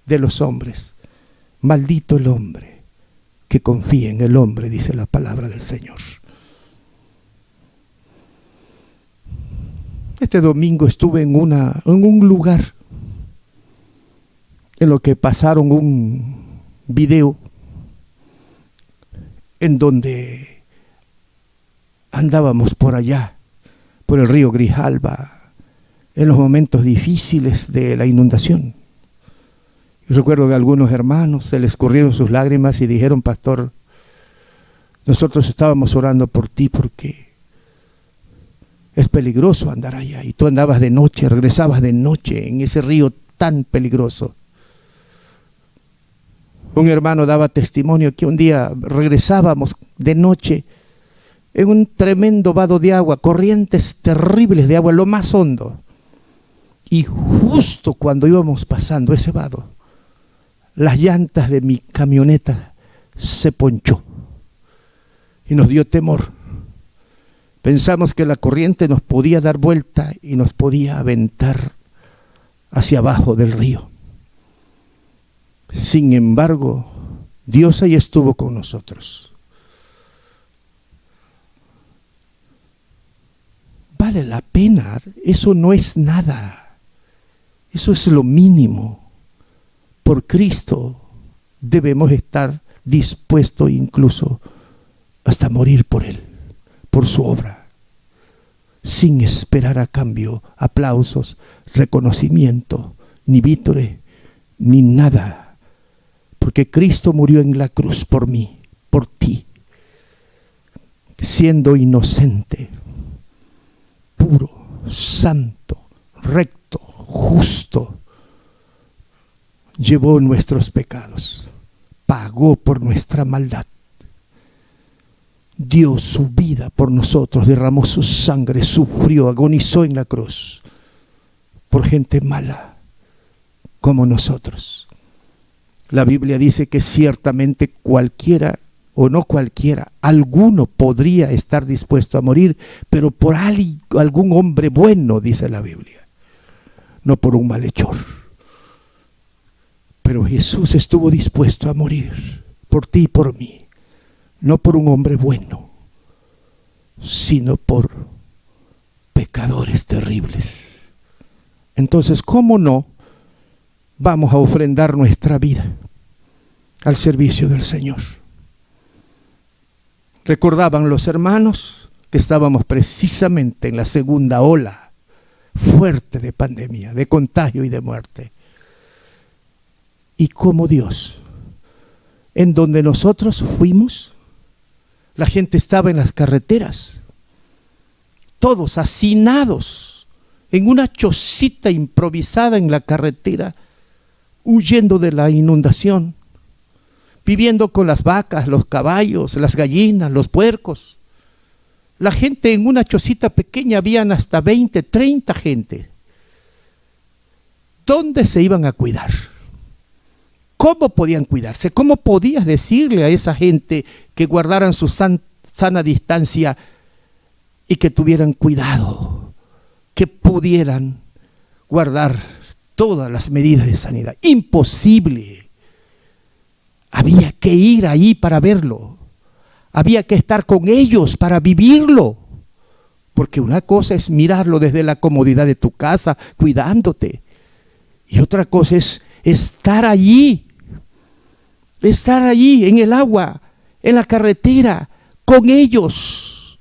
de los hombres. Maldito el hombre que confía en el hombre, dice la palabra del Señor. Este domingo estuve en un lugar en lo que pasaron un video en donde andábamos por allá, por el río Grijalba, en los momentos difíciles de la inundación. Y recuerdo que a algunos hermanos se les escurrieron sus lágrimas y dijeron: pastor, nosotros estábamos orando por ti porque es peligroso andar allá. Y tú andabas de noche, regresabas de noche en ese río tan peligroso. Un hermano daba testimonio que un día regresábamos de noche en un tremendo vado de agua, corrientes terribles de agua, lo más hondo. Y justo cuando íbamos pasando ese vado, las llantas de mi camioneta se ponchó y nos dio temor. Pensamos que la corriente nos podía dar vuelta y nos podía aventar hacia abajo del río. Sin embargo, Dios ahí estuvo con nosotros. Vale la pena, eso no es nada, eso es lo mínimo. Por Cristo debemos estar dispuestos incluso hasta morir por Él, por su obra, sin esperar a cambio aplausos, reconocimiento, ni vítores, ni nada. Porque Cristo murió en la cruz por mí, por ti, siendo inocente. santo, recto, justo, llevó nuestros pecados, pagó por nuestra maldad, dio su vida por nosotros, derramó su sangre, sufrió, agonizó en la cruz por gente mala como nosotros. La Biblia dice que ciertamente cualquiera, o no cualquiera, alguno podría estar dispuesto a morir, pero por algún hombre bueno, dice la Biblia, no por un malhechor. Pero Jesús estuvo dispuesto a morir por ti y por mí, no por un hombre bueno, sino por pecadores terribles. Entonces, ¿cómo no vamos a ofrendar nuestra vida al servicio del Señor? Recordaban los hermanos que estábamos precisamente en la segunda ola fuerte de pandemia, de contagio y de muerte. Y como Dios, en donde nosotros fuimos, la gente estaba en las carreteras, todos hacinados en una chocita improvisada en la carretera, huyendo de la inundación, viviendo con las vacas, los caballos, las gallinas, los puercos. La gente en una chocita pequeña, habían hasta 20, 30 gente. ¿Dónde se iban a cuidar? ¿Cómo podían cuidarse? ¿Cómo podías decirle a esa gente que guardaran su sana distancia y que tuvieran cuidado, que pudieran guardar todas las medidas de sanidad? Imposible. Había que ir ahí para verlo. Había que estar con ellos para vivirlo. Porque una cosa es mirarlo desde la comodidad de tu casa, cuidándote. Y otra cosa es estar allí en el agua, en la carretera, con ellos.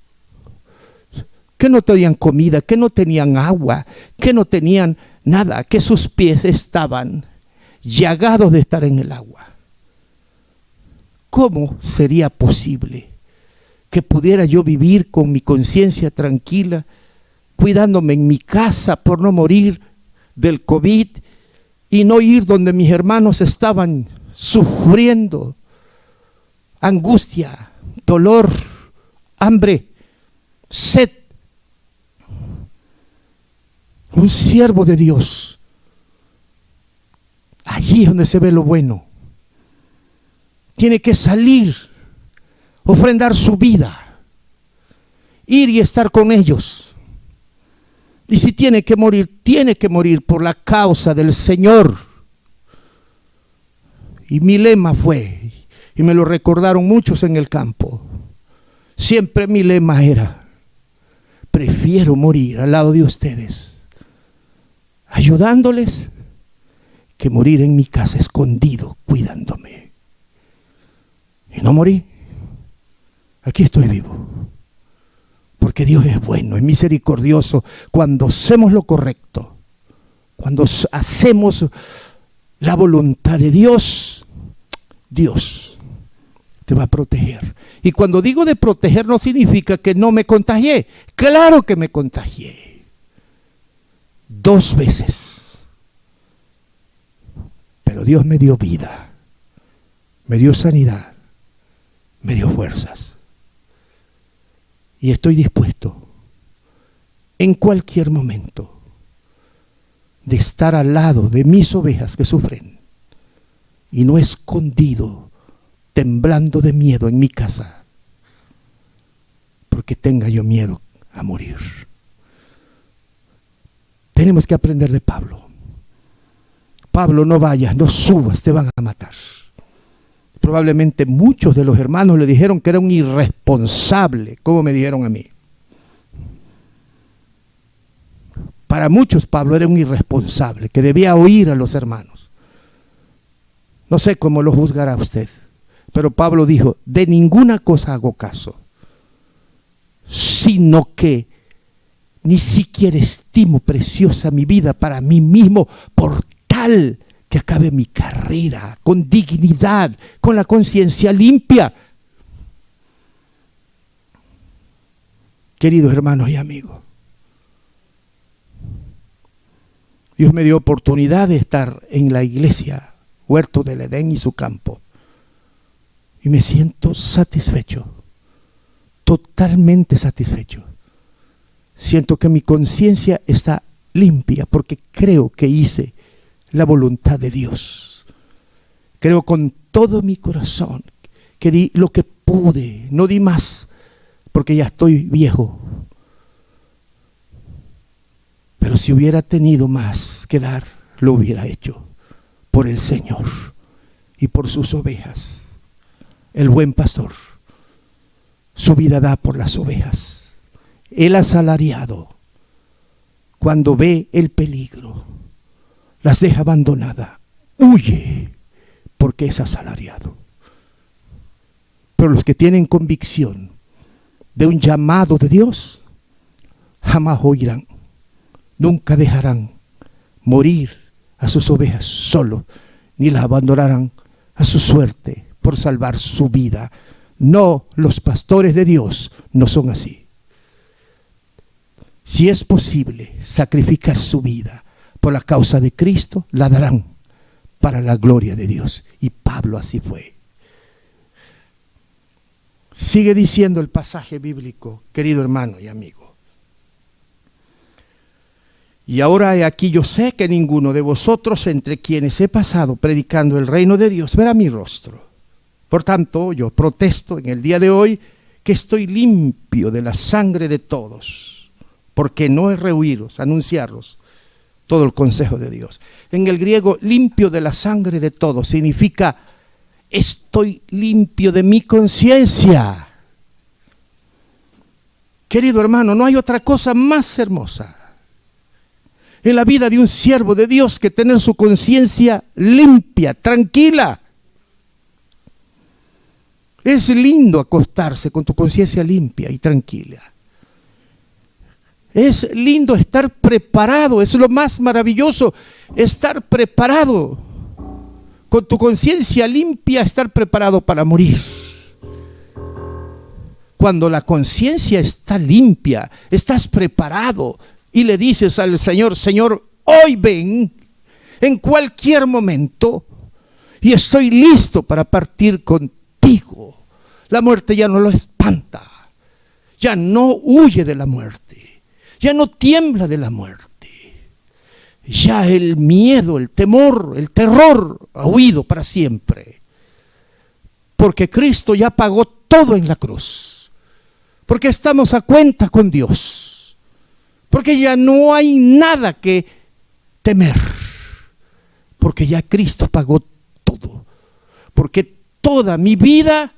Que no tenían comida, que no tenían agua, que no tenían nada, que sus pies estaban llagados de estar en el agua. ¿Cómo sería posible que pudiera yo vivir con mi conciencia tranquila, cuidándome en mi casa por no morir del COVID y no ir donde mis hermanos estaban sufriendo angustia, dolor, hambre, sed? Un siervo de Dios, allí es donde se ve lo bueno. Tiene que salir, ofrendar su vida, ir y estar con ellos. Y si tiene que morir por la causa del Señor. Y mi lema fue, y me lo recordaron muchos en el campo, siempre mi lema era: prefiero morir al lado de ustedes, ayudándoles, que morir en mi casa escondido, cuidándome. Y no morí. Aquí estoy vivo. Porque Dios es bueno, es misericordioso. Cuando hacemos lo correcto, cuando hacemos la voluntad de Dios, Dios te va a proteger. Y cuando digo de proteger, no significa que no me contagié. Claro que me contagié. 2 veces. Pero Dios me dio vida, me dio sanidad, me dio fuerzas. Y estoy dispuesto en cualquier momento de estar al lado de mis ovejas que sufren, y no escondido, temblando de miedo en mi casa, porque tenga yo miedo a morir. Tenemos que aprender de Pablo. Pablo, no vayas, no subas, te van a matar. Probablemente muchos de los hermanos le dijeron que era un irresponsable, como me dijeron a mí. Para muchos Pablo era un irresponsable, que debía oír a los hermanos. No sé cómo lo juzgará usted, pero Pablo dijo: de ninguna cosa hago caso, sino que ni siquiera estimo preciosa mi vida para mí mismo, por tal que acabe mi carrera con dignidad, con la conciencia limpia. Queridos hermanos y amigos, Dios me dio oportunidad de estar en la iglesia, Huerto del Edén y su campo. Y me siento satisfecho, totalmente satisfecho. Siento que mi conciencia está limpia porque creo que hice la voluntad de Dios. Creo con todo mi corazón que di lo que pude, no di más, porque ya estoy viejo. Pero si hubiera tenido más que dar, lo hubiera hecho por el Señor y por sus ovejas. El buen pastor su vida da por las ovejas. El asalariado, cuando ve el peligro, las deja abandonadas, huye porque es asalariado. Pero los que tienen convicción de un llamado de Dios, jamás oirán, nunca dejarán morir a sus ovejas solos, ni las abandonarán a su suerte por salvar su vida. No, los pastores de Dios no son así. Si es posible sacrificar su vida por la causa de Cristo, la darán para la gloria de Dios. Y Pablo así fue. Sigue diciendo el pasaje bíblico, querido hermano y amigo. Y ahora he aquí, yo sé que ninguno de vosotros entre quienes he pasado predicando el reino de Dios verá mi rostro. Por tanto, yo protesto en el día de hoy que estoy limpio de la sangre de todos, porque no he rehuiros, anunciaros todo el consejo de Dios. En el griego, limpio de la sangre de todos significa estoy limpio de mi conciencia. Querido hermano, no hay otra cosa más hermosa en la vida de un siervo de Dios que tener su conciencia limpia, tranquila. Es lindo acostarse con tu conciencia limpia y tranquila. Es lindo estar preparado, es lo más maravilloso, estar preparado. Con tu conciencia limpia, estar preparado para morir. Cuando la conciencia está limpia, estás preparado y le dices al Señor, Señor, hoy ven, en cualquier momento, y estoy listo para partir contigo. La muerte ya no lo espanta, ya no huye de la muerte, ya no tiembla de la muerte. Ya el miedo, el temor, el terror ha huido para siempre. Porque Cristo ya pagó todo en la cruz. Porque estamos a cuenta con Dios. Porque ya no hay nada que temer. Porque ya Cristo pagó todo. Porque toda mi vida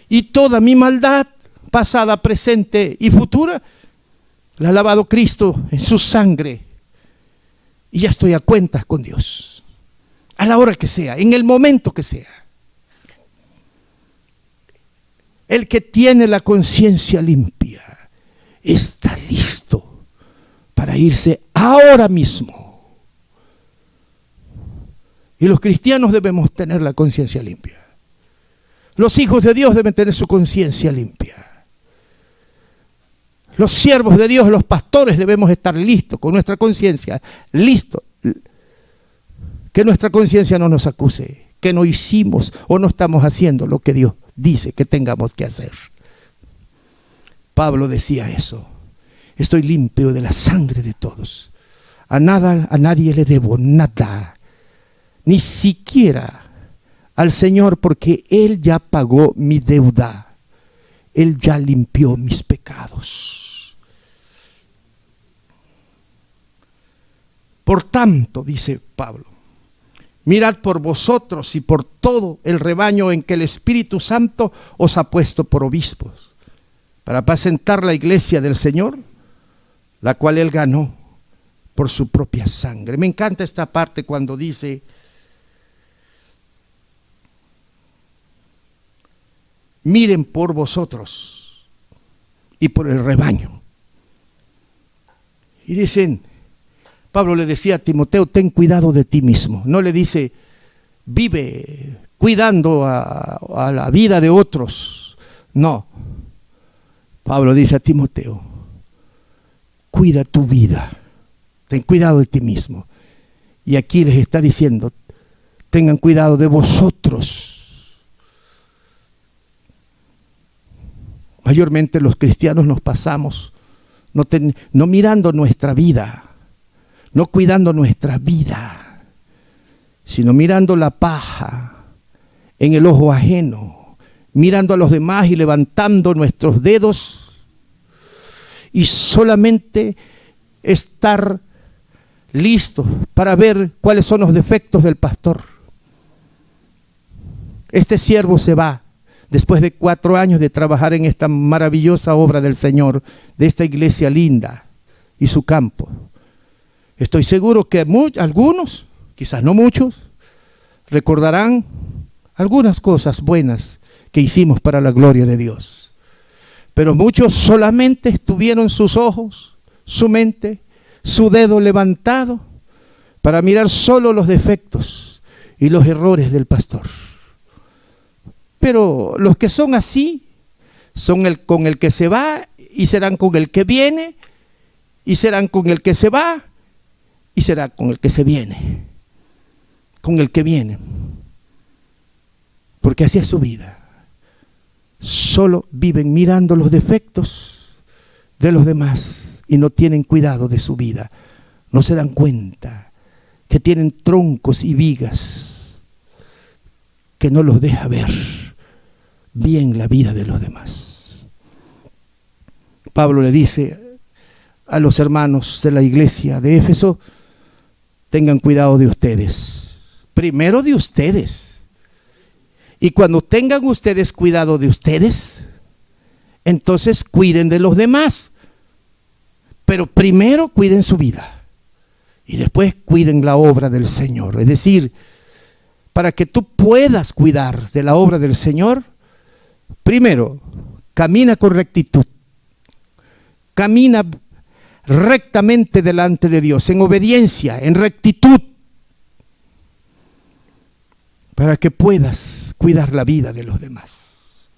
y toda mi maldad, pasada, presente y futura, la ha lavado Cristo en su sangre. Y ya estoy a cuentas con Dios. A la hora que sea, en el momento que sea. El que tiene la conciencia limpia está listo para irse ahora mismo. Y los cristianos debemos tener la conciencia limpia. Los hijos de Dios deben tener su conciencia limpia. Los siervos de Dios, los pastores debemos estar listos, con nuestra conciencia, listos. Que nuestra conciencia no nos acuse, que no hicimos o no estamos haciendo lo que Dios dice que tengamos que hacer. Pablo decía eso. Estoy limpio de la sangre de todos. A nadie le debo nada. Ni siquiera al Señor, porque Él ya pagó mi deuda. Él ya limpió mis pecados. Por tanto, dice Pablo, mirad por vosotros y por todo el rebaño en que el Espíritu Santo os ha puesto por obispos, para apacentar la iglesia del Señor, la cual Él ganó por su propia sangre. Me encanta esta parte cuando dice, miren por vosotros y por el rebaño. Y dicen, Pablo le decía a Timoteo, ten cuidado de ti mismo. No le dice, vive cuidando a la vida de otros. No. Pablo dice a Timoteo, cuida tu vida, ten cuidado de ti mismo. Y aquí les está diciendo, tengan cuidado de vosotros. Mayormente los cristianos nos pasamos no mirando nuestra vida, no cuidando nuestra vida, sino mirando la paja en el ojo ajeno, mirando a los demás y levantando nuestros dedos y solamente estar listos para ver cuáles son los defectos del pastor. Este siervo se va después de 4 años de trabajar en esta maravillosa obra del Señor, de esta iglesia linda y su campo. Estoy seguro que algunos, quizás no muchos, recordarán algunas cosas buenas que hicimos para la gloria de Dios. Pero muchos solamente tuvieron sus ojos, su mente, su dedo levantado para mirar solo los defectos y los errores del pastor. Pero los que son así, son con el que se va y serán con el que viene, y serán con el que se va y será con el que se viene, con el que viene. Porque así es su vida. Solo viven mirando los defectos de los demás y no tienen cuidado de su vida. No se dan cuenta que tienen troncos y vigas que no los deja ver bien la vida de los demás. Pablo le dice a los hermanos de la iglesia de Éfeso, tengan cuidado de ustedes, primero de ustedes, y cuando tengan ustedes cuidado de ustedes, entonces cuiden de los demás, pero primero cuiden su vida y después cuiden la obra del Señor. Es decir, para que tú puedas cuidar de la obra del Señor, primero, camina con rectitud, camina rectamente delante de Dios, en obediencia, en rectitud, para que puedas cuidar la vida de los demás.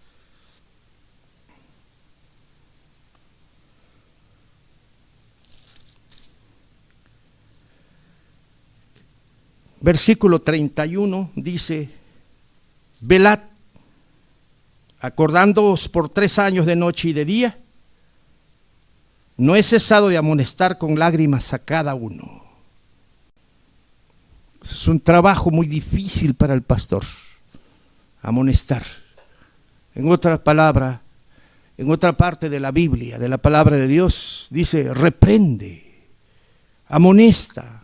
Versículo 31 dice, velad, acordándoos por 3 años de noche y de día, no he cesado de amonestar con lágrimas a cada uno. Es un trabajo muy difícil para el pastor, amonestar. En otra palabra, en otra parte de la Biblia, de la palabra de Dios, dice reprende, amonesta.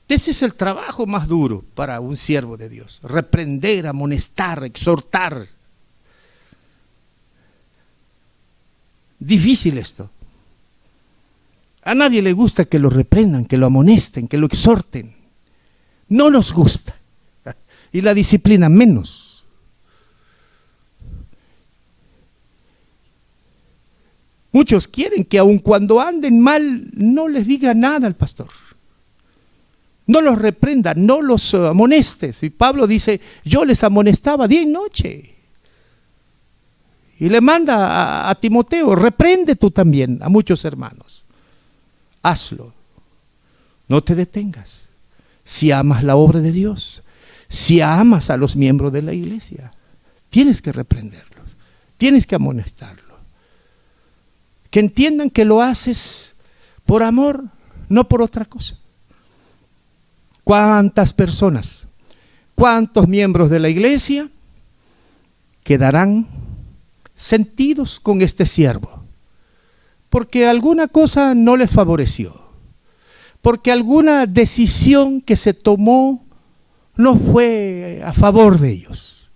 Ese es el trabajo más duro para un siervo de Dios, reprender, amonestar, exhortar. Difícil esto. A nadie le gusta que lo reprendan, que lo amonesten, que lo exhorten. No nos gusta. Y la disciplina menos. Muchos quieren que aun cuando anden mal, no les diga nada al pastor. No los reprenda, no los amoneste. Y Pablo dice, yo les amonestaba día y noche. Y le manda a Timoteo, reprende tú también a muchos hermanos. Hazlo, no te detengas. Si amas la obra de Dios, si amas a los miembros de la iglesia, tienes que reprenderlos, tienes que amonestarlos. Que entiendan que lo haces por amor, no por otra cosa. ¿Cuántas personas, cuántos miembros de la iglesia quedarán sentidos con este siervo? Porque alguna cosa no les favoreció, porque alguna decisión que se tomó no fue a favor de ellos.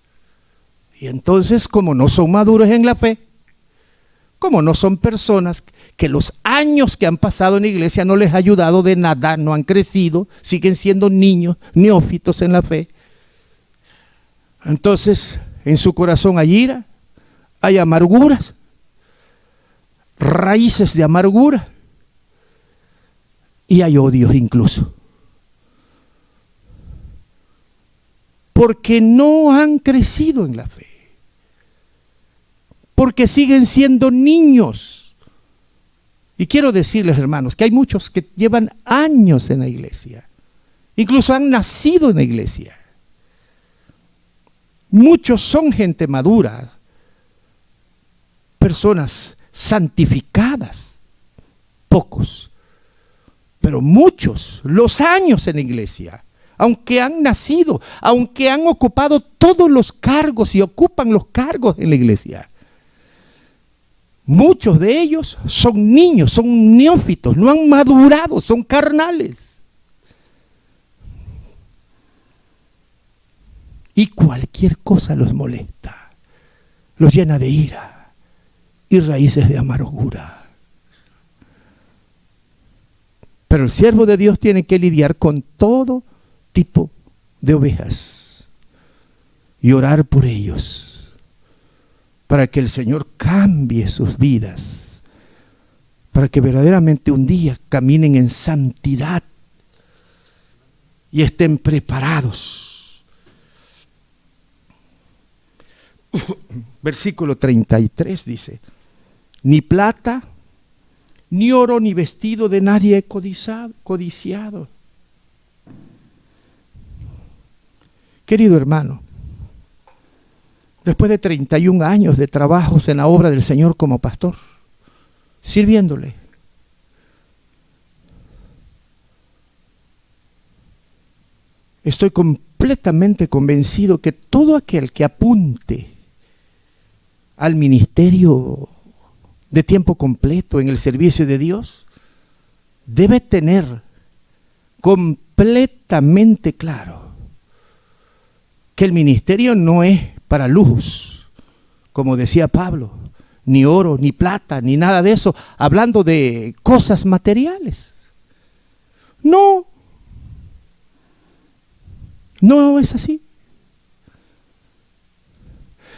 Y entonces, como no son maduros en la fe, como no son personas que los años que han pasado en la iglesia no les ha ayudado de nada, no han crecido, siguen siendo niños, neófitos en la fe, entonces en su corazón hay ira, hay amarguras, raíces de amargura y hay odios incluso. Porque no han crecido en la fe. Porque siguen siendo niños. Y quiero decirles, hermanos, que hay muchos que llevan años en la iglesia. Incluso han nacido en la iglesia. Muchos son gente madura, personas santificadas. Pocos, pero muchos, los años en la iglesia, aunque han nacido, aunque han ocupado todos los cargos y ocupan los cargos en la iglesia. Muchos de ellos son niños, son neófitos, no han madurado, son carnales. Y cualquier cosa los molesta, los llena de ira y raíces de amargura. Pero el siervo de Dios tiene que lidiar con todo tipo de ovejas y orar por ellos para que el Señor cambie sus vidas, para que verdaderamente un día caminen en santidad y estén preparados. Versículo 33 dice: ni plata, ni oro, ni vestido de nadie he codiciado. Querido hermano, después de 31 años de trabajos en la obra del Señor como pastor, sirviéndole, estoy completamente convencido que todo aquel que apunte al ministerio de tiempo completo en el servicio de Dios debe tener completamente claro que el ministerio no es para lujos, como decía Pablo, ni oro, ni plata, ni nada de eso, hablando de cosas materiales. No es así.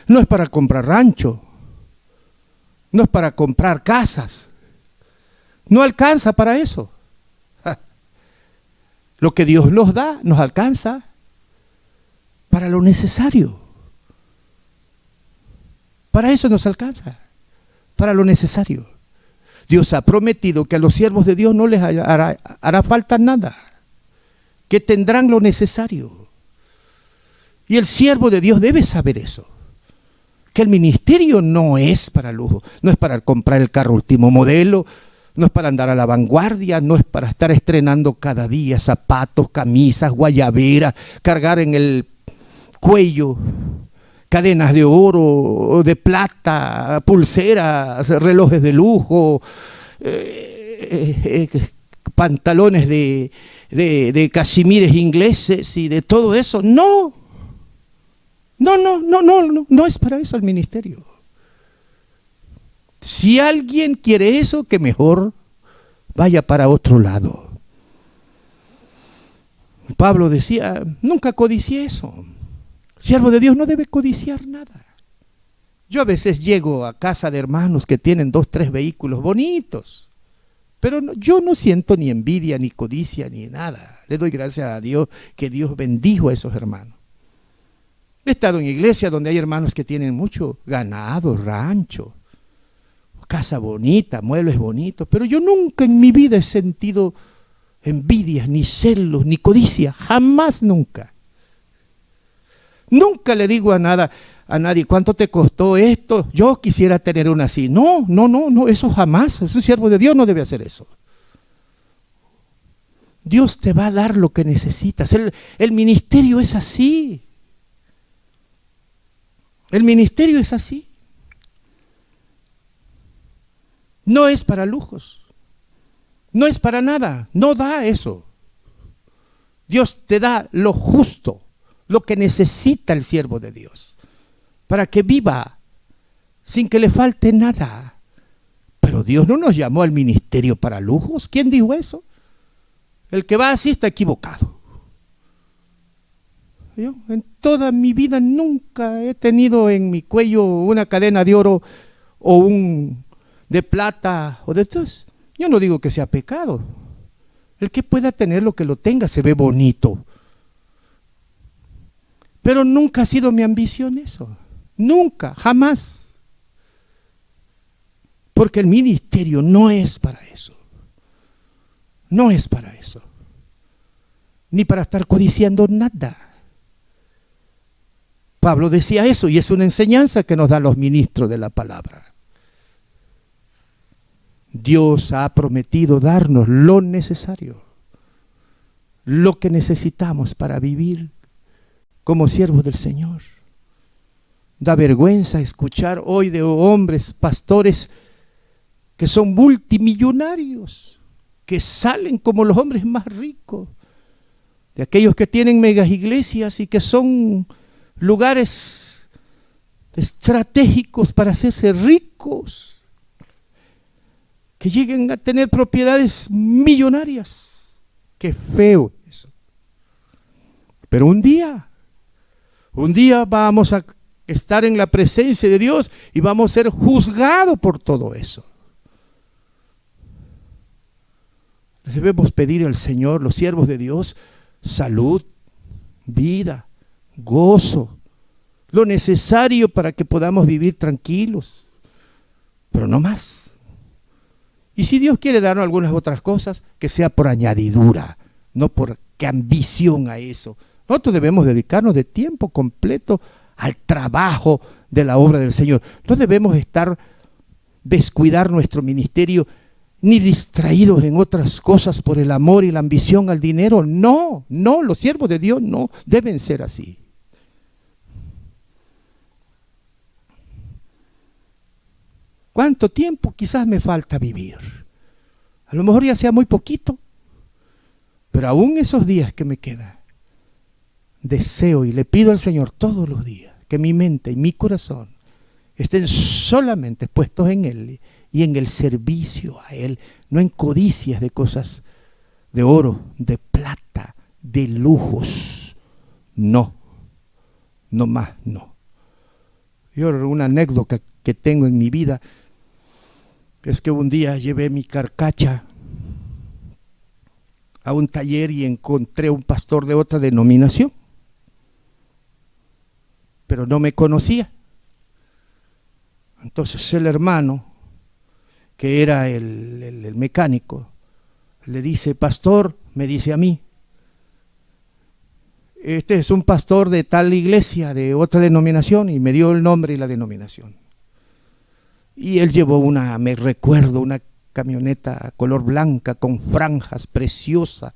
No es para comprar rancho, no es para comprar casas, no alcanza para eso. Lo que Dios nos da nos alcanza para lo necesario. Para eso nos alcanza, para lo necesario. Dios ha prometido que a los siervos de Dios no les hará falta nada, que tendrán lo necesario. Y el siervo de Dios debe saber eso, que el ministerio no es para lujo, no es para comprar el carro último modelo, no es para andar a la vanguardia, no es para estar estrenando cada día zapatos, camisas, guayaberas, cargar en el cuello cadenas de oro, de plata, pulseras, relojes de lujo, pantalones de cachemires ingleses y de todo eso. No es para eso el ministerio. Si alguien quiere eso, que mejor vaya para otro lado. Pablo decía, nunca codicié eso. Siervo de Dios no debe codiciar nada. Yo a veces llego a casa de hermanos que tienen 2, 3 vehículos bonitos, pero yo no siento ni envidia, ni codicia, ni nada. Le doy gracias a Dios que Dios bendijo a esos hermanos. He estado en iglesias donde hay hermanos que tienen mucho ganado, rancho, casa bonita, muebles bonitos, pero yo nunca en mi vida he sentido envidias, ni celos, ni codicia, jamás, nunca. Nunca le digo a nadie, ¿cuánto te costó esto? Yo quisiera tener una así. No, eso jamás. Un siervo de Dios no debe hacer eso. Dios te va a dar lo que necesitas. El ministerio es así. El ministerio es así. No es para lujos. No es para nada. No da eso. Dios te da lo justo, lo que necesita el siervo de Dios, para que viva sin que le falte nada. Pero Dios no nos llamó al ministerio para lujos. ¿Quién dijo eso? El que va así está equivocado. Yo en toda mi vida nunca he tenido en mi cuello una cadena de oro o un de plata o de estos. Yo no digo que sea pecado. El que pueda tener lo que lo tenga, se ve bonito. Pero nunca ha sido mi ambición eso. Nunca, jamás. Porque el ministerio no es para eso. No es para eso. Ni para estar codiciando nada. Pablo decía eso y es una enseñanza que nos dan los ministros de la palabra. Dios ha prometido darnos lo necesario, lo que necesitamos para vivir como siervos del Señor. Da vergüenza escuchar hoy de hombres, pastores, que son multimillonarios, que salen como los hombres más ricos, de aquellos que tienen megas iglesias y que son lugares estratégicos para hacerse ricos, que lleguen a tener propiedades millonarias. Qué feo eso. Pero un día vamos a estar en la presencia de Dios y vamos a ser juzgados por todo eso. Debemos pedir al Señor, los siervos de Dios, salud, vida, gozo, lo necesario para que podamos vivir tranquilos, pero no más. Y si Dios quiere darnos algunas otras cosas, que sea por añadidura, no por ambición a eso. Nosotros debemos dedicarnos de tiempo completo al trabajo de la obra del Señor. No debemos descuidar nuestro ministerio ni distraídos en otras cosas por el amor y la ambición al dinero. No, los siervos de Dios no deben ser así. ¿Cuánto tiempo quizás me falta vivir? A lo mejor ya sea muy poquito, pero aún esos días que me quedan, deseo y le pido al Señor todos los días que mi mente y mi corazón estén solamente puestos en Él y en el servicio a Él, no en codicias de cosas de oro, de plata, de lujos. No más, no. Yo una anécdota que tengo en mi vida es que un día llevé mi carcacha a un taller y encontré un pastor de otra denominación, pero no me conocía. Entonces el hermano, que era el mecánico, le dice: pastor, me dice a mí, este es un pastor de tal iglesia, de otra denominación, y me dio el nombre y la denominación. Y él llevó me recuerdo, una camioneta color blanca con franjas, preciosa,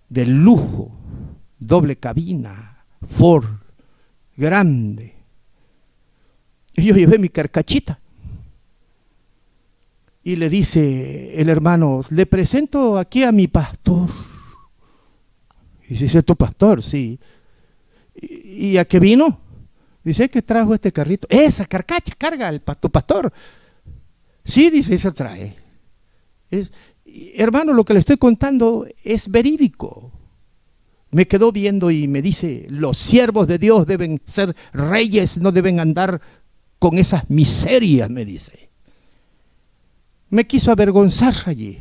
de lujo, doble cabina, Ford, grande. Y yo llevé mi carcachita. Y le dice el hermano: le presento aquí a mi pastor. Y dice: ¿es tu pastor? Sí. ¿Y a qué vino? Dice que trajo este carrito. Esa carcacha carga tu pastor. Sí, dice, esa trae. Hermano, lo que le estoy contando es verídico. Me quedó viendo y me dice: los siervos de Dios deben ser reyes, no deben andar con esas miserias, me dice. Me quiso avergonzar allí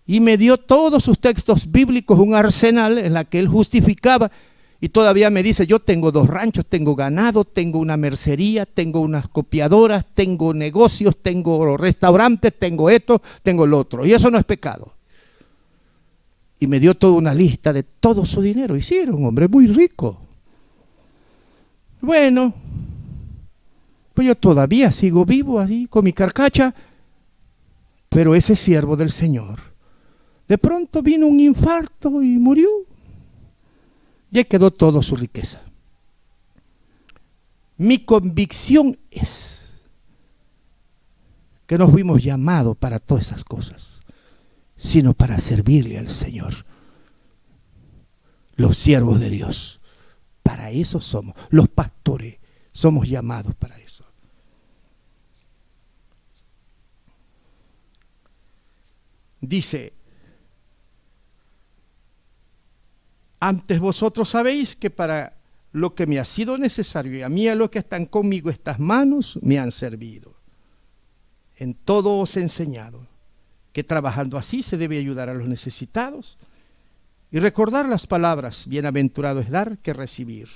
y me dio todos sus textos bíblicos, un arsenal en la que él justificaba, y todavía me dice: yo tengo 2 ranchos, tengo ganado, tengo una mercería, tengo unas copiadoras, tengo negocios, tengo restaurantes, tengo esto, tengo lo otro, y eso no es pecado. Y me dio toda una lista de todo su dinero, y sí, era un hombre muy rico. Bueno, pues yo todavía sigo vivo así, con mi carcacha. Pero ese siervo del Señor, de pronto vino un infarto y murió. Y ahí quedó toda su riqueza. Mi convicción es que no fuimos llamados para todas esas cosas, sino para servirle al Señor. Los siervos de Dios, para eso somos. Los pastores somos llamados para eso. Dice: antes vosotros sabéis que para lo que me ha sido necesario, y a mí a los que están conmigo, estas manos me han servido. En todo os he enseñado que trabajando así se debe ayudar a los necesitados y recordar las palabras: bienaventurado es dar que recibir.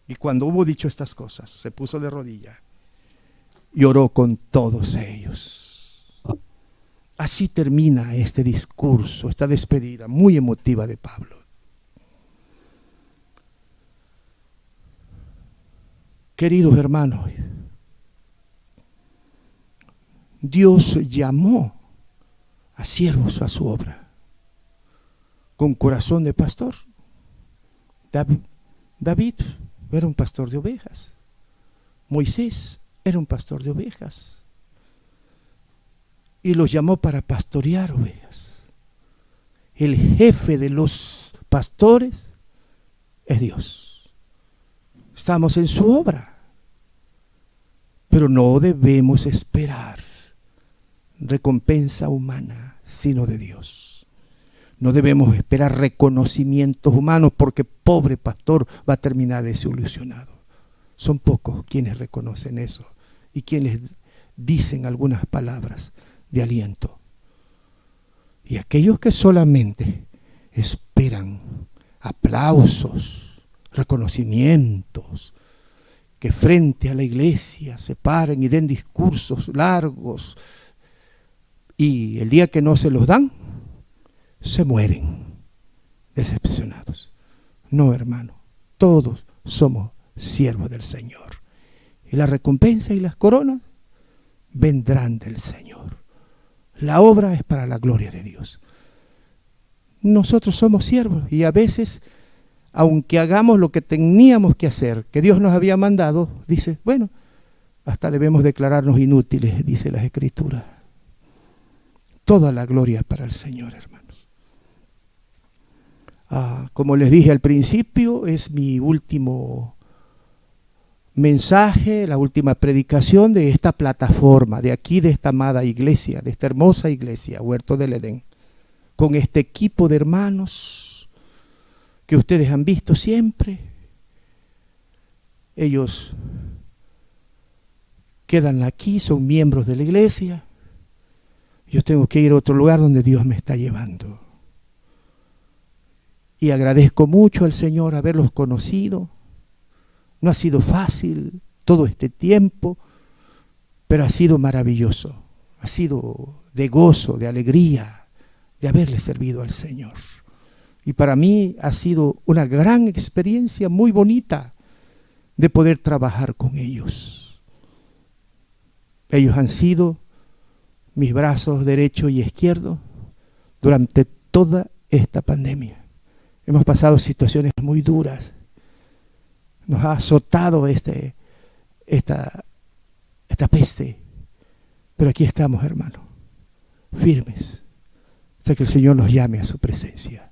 Y cuando hubo dicho estas cosas, se puso de rodillas y oró con todos ellos. Así termina este discurso, esta despedida muy emotiva de Pablo. Queridos hermanos, Dios llamó a siervos a su obra con corazón de pastor. David era un pastor de ovejas. Moisés era un pastor de ovejas. Y los llamó para pastorear ovejas. El jefe de los pastores es Dios. Estamos en su obra. Pero no debemos esperar recompensa humana, sino de Dios. No debemos esperar reconocimientos humanos, porque pobre pastor va a terminar desilusionado. Son pocos quienes reconocen eso y quienes dicen algunas palabras de aliento. Y aquellos que solamente esperan aplausos, reconocimientos, que frente a la iglesia se paren y den discursos largos, y el día que no se los dan, se mueren decepcionados. No, hermano, todos somos siervos del Señor. Y la recompensa y las coronas vendrán del Señor. La obra es para la gloria de Dios. Nosotros somos siervos y a veces, aunque hagamos lo que teníamos que hacer, que Dios nos había mandado, dice, bueno, hasta debemos declararnos inútiles, dice las Escrituras. Toda la gloria para el Señor, hermanos. Como les dije al principio, es mi último mensaje, la última predicación de esta plataforma, de aquí, de esta amada iglesia, de esta hermosa iglesia, Huerto del Edén, con este equipo de hermanos que ustedes han visto siempre. Ellos quedan aquí, son miembros de la iglesia. Yo tengo que ir a otro lugar donde Dios me está llevando. Y agradezco mucho al Señor haberlos conocido. No ha sido fácil todo este tiempo, pero ha sido maravilloso. Ha sido de gozo, de alegría, de haberle servido al Señor. Y para mí ha sido una gran experiencia muy bonita de poder trabajar con ellos. Ellos han sido mis brazos derecho y izquierdo durante toda esta pandemia. Hemos pasado situaciones muy duras. Nos ha azotado esta peste. Pero aquí estamos, hermanos, firmes, hasta que el Señor nos llame a su presencia.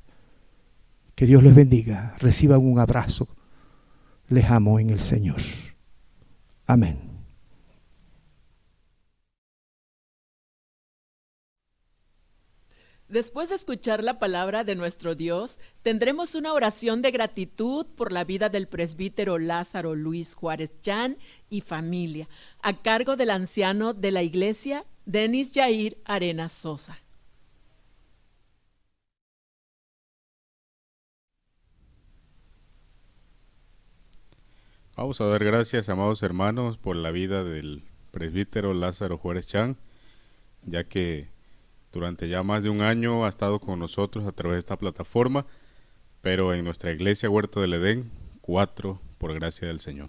Que Dios les bendiga. Reciban un abrazo. Les amo en el Señor. Amén. Después de escuchar la palabra de nuestro Dios, tendremos una oración de gratitud por la vida del presbítero Lázaro Luis Juárez Chan y familia, a cargo del anciano de la iglesia, Denis Yair Arenas Sosa. Vamos a dar gracias, amados hermanos, por la vida del presbítero Lázaro Juárez Chan, ya que durante ya más de un año ha estado con nosotros a través de esta plataforma, pero en nuestra iglesia Huerto del Edén, 4 por gracia del Señor.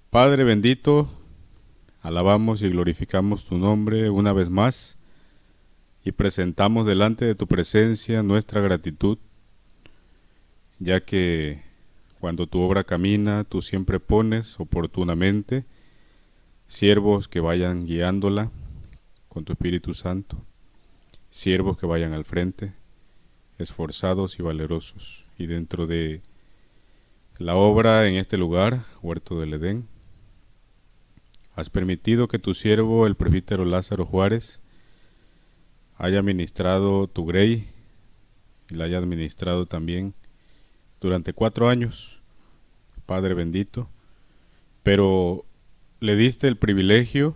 Padre bendito, alabamos y glorificamos tu nombre una vez más y presentamos delante de tu presencia nuestra gratitud, ya que cuando tu obra camina, tú siempre pones oportunamente siervos que vayan guiándola con tu Espíritu Santo, siervos que vayan al frente, esforzados y valerosos. Y dentro de la obra en este lugar, Huerto del Edén, has permitido que tu siervo, el presbítero Lázaro Juárez, haya ministrado tu grey y la haya administrado también durante 4 años, Padre bendito, pero le diste el privilegio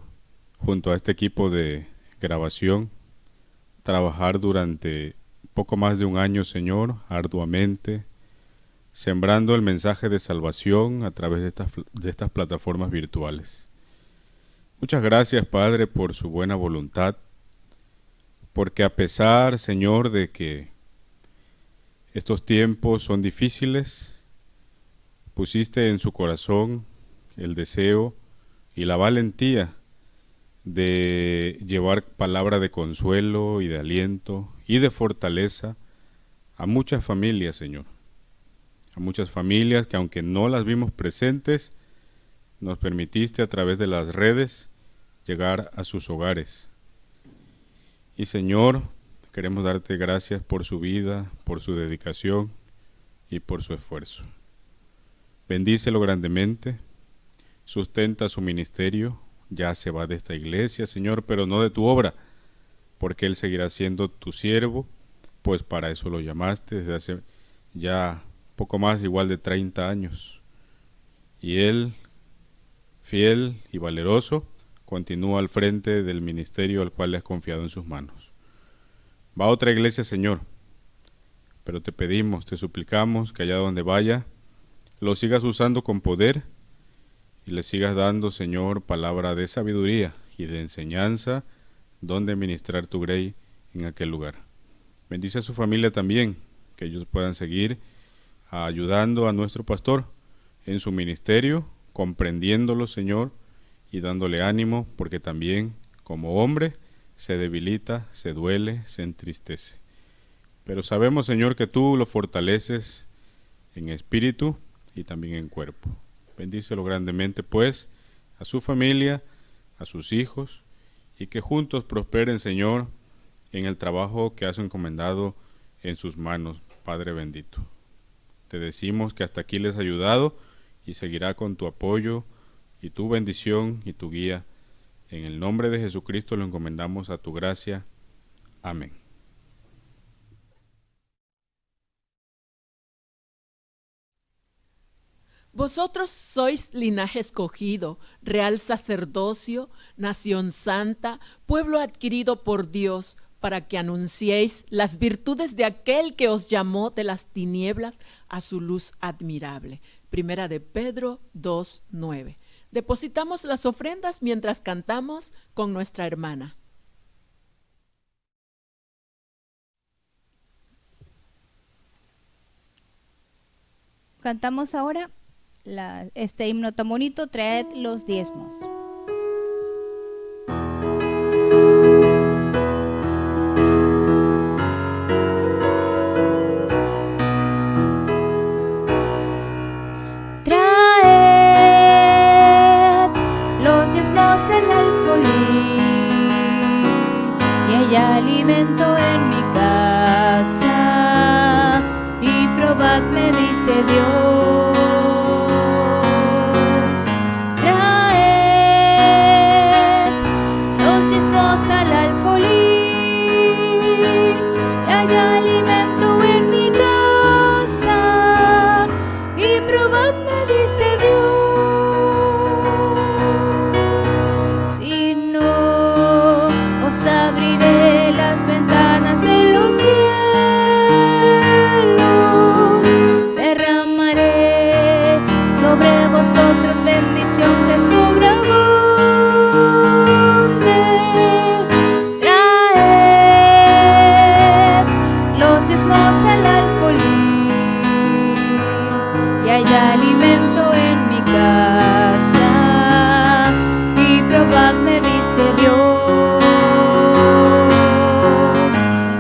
junto a este equipo de grabación, trabajar durante poco más de un año, Señor, arduamente, sembrando el mensaje de salvación a través de estas plataformas virtuales. Muchas gracias, Padre, por su buena voluntad, porque a pesar, Señor, de que estos tiempos son difíciles, pusiste en su corazón el deseo y la valentía de llevar palabra de consuelo y de aliento y de fortaleza a muchas familias, Señor. A muchas familias que, aunque no las vimos presentes, nos permitiste a través de las redes llegar a sus hogares. Y Señor, queremos darte gracias por su vida, por su dedicación y por su esfuerzo. Bendícelo grandemente, sustenta su ministerio, ya se va de esta iglesia, Señor, pero no de tu obra, porque él seguirá siendo tu siervo, pues para eso lo llamaste desde hace ya poco más igual de 30 años. Y él, fiel y valeroso, continúa al frente del ministerio al cual le has confiado en sus manos. Va a otra iglesia, Señor, pero te pedimos, te suplicamos que allá donde vaya, lo sigas usando con poder y le sigas dando, Señor, palabra de sabiduría y de enseñanza donde ministrar tu grey en aquel lugar. Bendice a su familia también, que ellos puedan seguir ayudando a nuestro pastor en su ministerio, comprendiéndolo, Señor, y dándole ánimo, porque también, como hombre, se debilita, se duele, se entristece. Pero sabemos, Señor, que tú lo fortaleces en espíritu y también en cuerpo. Bendícelo grandemente, pues, a su familia, a sus hijos, y que juntos prosperen, Señor, en el trabajo que has encomendado en sus manos, Padre bendito. Te decimos que hasta aquí les has ayudado y seguirá con tu apoyo y tu bendición y tu guía. En el nombre de Jesucristo lo encomendamos a tu gracia. Amén. Vosotros sois linaje escogido, real sacerdocio, nación santa, pueblo adquirido por Dios, para que anunciéis las virtudes de aquel que os llamó de las tinieblas a su luz admirable. Primera de Pedro 2:9. Depositamos las ofrendas mientras cantamos con nuestra hermana. Cantamos ahora este himno tan bonito, Traed los diezmos. Traed los diezmos al alfolí, y hay alimento en mi casa, y probadme, dice Dios. Traed los diezmos al alfolí, y hay alimento en mi casa, y probadme, dice Dios. Si no, os abriré las ventanas de los cielos, derramaré sobre vosotros bendición que sobreabunde. Traed los diezmos al alfolí, y hay alimento en mi casa, y probadme, dice Dios.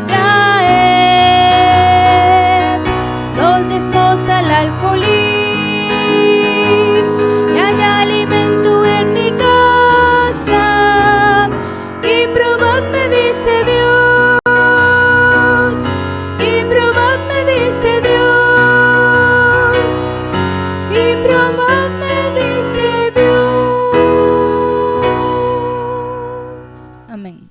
Traed los diezmos al alfolí, y hay alimento en mi casa, y probadme, dice Dios, y probadme, dice Dios, y probadme, dice Dios. Amén.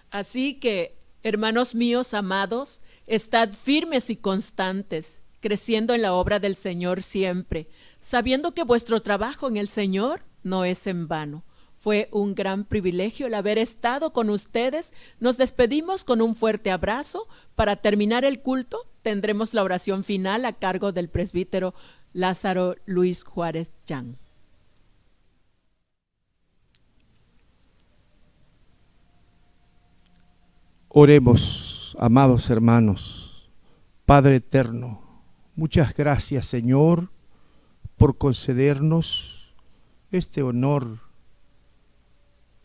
Así que, hermanos míos amados, estad firmes y constantes, creciendo en la obra del Señor siempre, sabiendo que vuestro trabajo en el Señor no es en vano. Fue un gran privilegio el haber estado con ustedes. Nos despedimos con un fuerte abrazo. Para terminar el culto, tendremos la oración final a cargo del presbítero Lázaro Luis Juárez Chan. Oremos, amados hermanos. Padre eterno, muchas gracias, Señor, por concedernos este honor,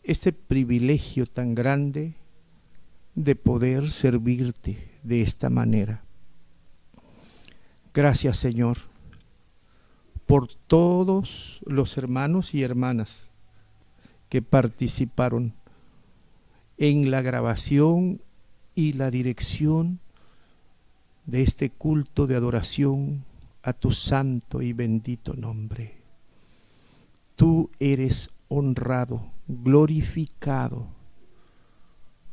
este privilegio tan grande de poder servirte de esta manera. Gracias, Señor, por todos los hermanos y hermanas que participaron en la grabación y la dirección de este culto de adoración a tu santo y bendito nombre. Tú eres honrado, glorificado,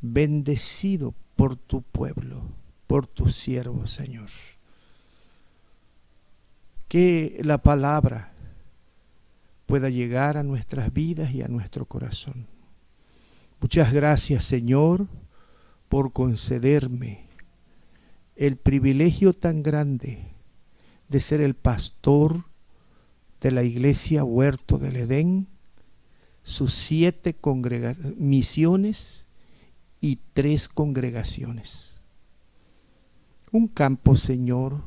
bendecido por tu pueblo, por tus siervos, Señor. Que la palabra pueda llegar a nuestras vidas y a nuestro corazón. Muchas gracias, Señor, por concederme el privilegio tan grande de ser el pastor de la iglesia Huerto del Edén, sus 7 misiones y 3 congregaciones. Un campo, Señor,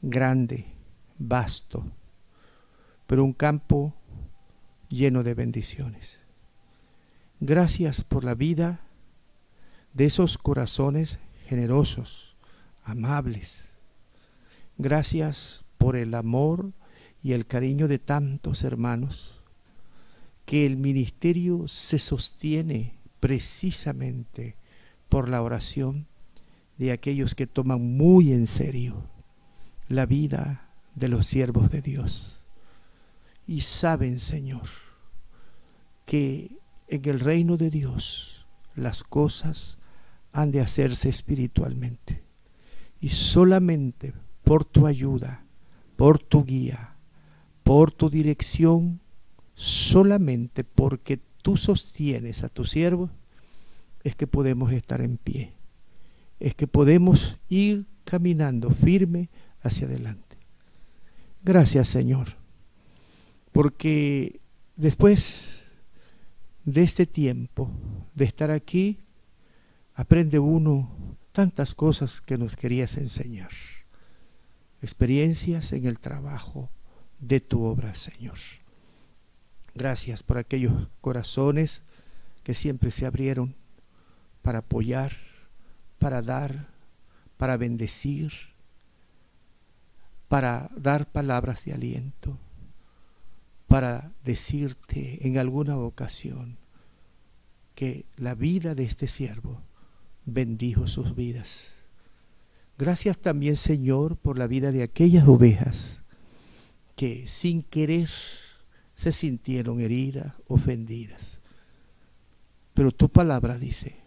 grande, vasto, pero un campo lleno de bendiciones. Gracias por la vida de esos corazones generosos, amables. Gracias por el amor y el cariño de tantos hermanos, que el ministerio se sostiene precisamente por la oración de aquellos que toman muy en serio la vida de los siervos de Dios. Y saben, Señor, que en el reino de Dios las cosas han de hacerse espiritualmente. Y solamente por tu ayuda, por tu guía, por tu dirección, solamente porque tú sostienes a tu siervo, es que podemos estar en pie, es que podemos ir caminando firme hacia adelante. Gracias, Señor, porque después de este tiempo de estar aquí, aprende uno tantas cosas que nos querías enseñar, experiencias en el trabajo de tu obra, Señor. Gracias por aquellos corazones que siempre se abrieron para apoyar, para dar, para bendecir, para dar palabras de aliento, para decirte en alguna ocasión que la vida de este siervo bendijo sus vidas. Gracias también, Señor, por la vida de aquellas ovejas que sin querer se sintieron heridas, ofendidas. Pero tu palabra dice,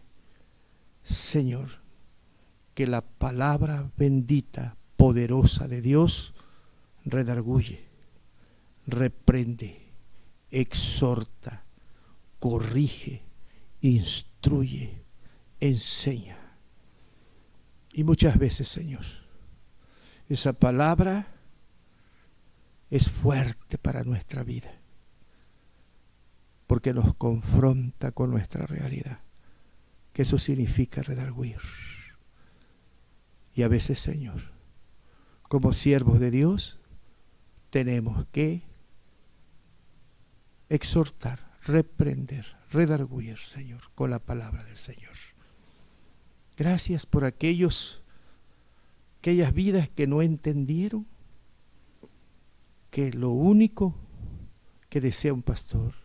Señor, que la palabra bendita, poderosa de Dios redarguye, reprende, exhorta, corrige, instruye, enseña. Y muchas veces, Señor, esa palabra es fuerte para nuestra vida, porque nos confronta con nuestra realidad, que eso significa redarguir. Y a veces, Señor, como siervos de Dios, tenemos que exhortar, reprender, redarguir, Señor, con la palabra del Señor. Gracias por aquellas vidas que no entendieron que lo único que desea un pastor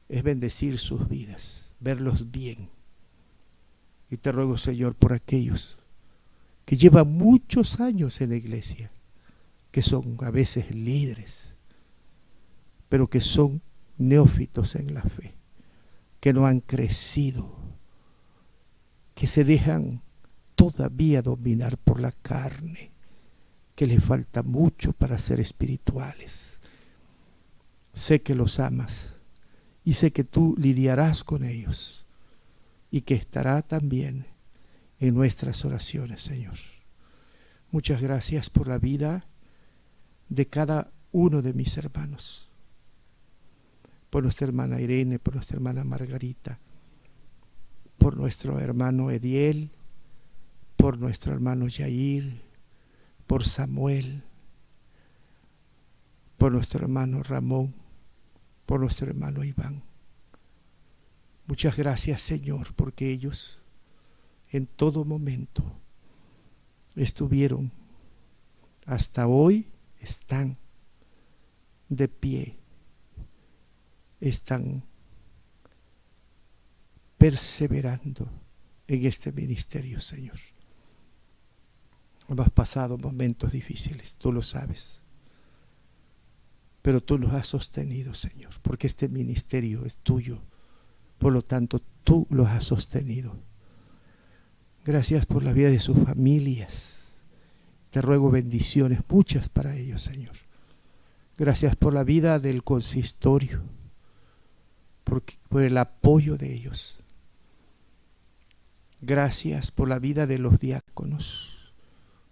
es bendecir sus vidas, verlos bien. Y te ruego, Señor, por aquellos que llevan muchos años en la iglesia, que son a veces líderes, pero que son neófitos en la fe, que no han crecido, que se dejan todavía dominar por la carne, que les falta mucho para ser espirituales. Sé que los amas y sé que tú lidiarás con ellos y que estará también en nuestras oraciones, Señor. Muchas gracias por la vida de cada uno de mis hermanos, por nuestra hermana Irene, por nuestra hermana Margarita, por nuestro hermano Ediel, por nuestro hermano Yair, por Samuel, por nuestro hermano Ramón, por nuestro hermano Iván. Muchas gracias, Señor, porque ellos en todo momento estuvieron, hasta hoy están de pie, están perseverando en este ministerio, Señor. Hemos pasado momentos difíciles, tú lo sabes, pero tú los has sostenido, Señor, porque este ministerio es tuyo, por lo tanto tú los has sostenido. Gracias por la vida de sus familias, te ruego bendiciones muchas para ellos, Señor. Gracias por la vida del consistorio, por el apoyo de ellos. Gracias por la vida de los diáconos,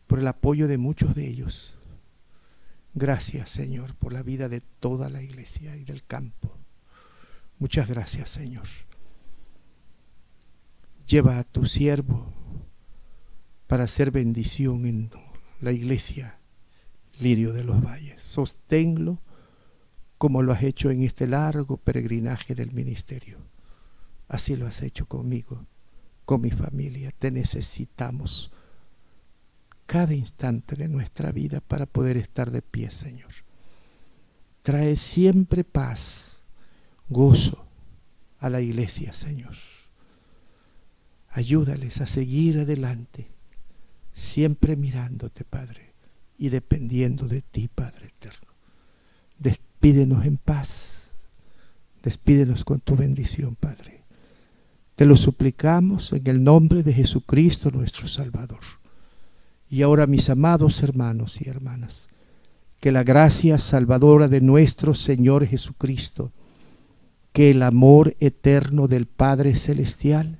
por el apoyo de muchos de ellos. Gracias, Señor, por la vida de toda la iglesia y del campo. Muchas gracias, Señor. Lleva a tu siervo para hacer bendición en la iglesia Lirio de los Valles. Sosténlo como lo has hecho en este largo peregrinaje del ministerio. Así lo has hecho conmigo, con mi familia. Te necesitamos cada instante de nuestra vida para poder estar de pie, Señor. Trae siempre paz, gozo a la iglesia, Señor. Ayúdales a seguir adelante, siempre mirándote, Padre, y dependiendo de ti, Padre eterno. Despídenos en paz, despídenos con tu bendición, Padre. Te lo suplicamos en el nombre de Jesucristo, nuestro Salvador. Y ahora, mis amados hermanos y hermanas, que la gracia salvadora de nuestro Señor Jesucristo, que el amor eterno del Padre Celestial,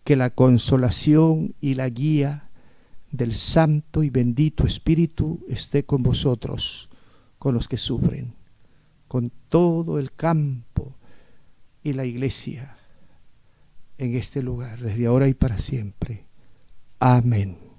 que la consolación y la guía del Santo y bendito Espíritu esté con vosotros, con los que sufren, con todo el campo y la iglesia en este lugar, desde ahora y para siempre. Amén.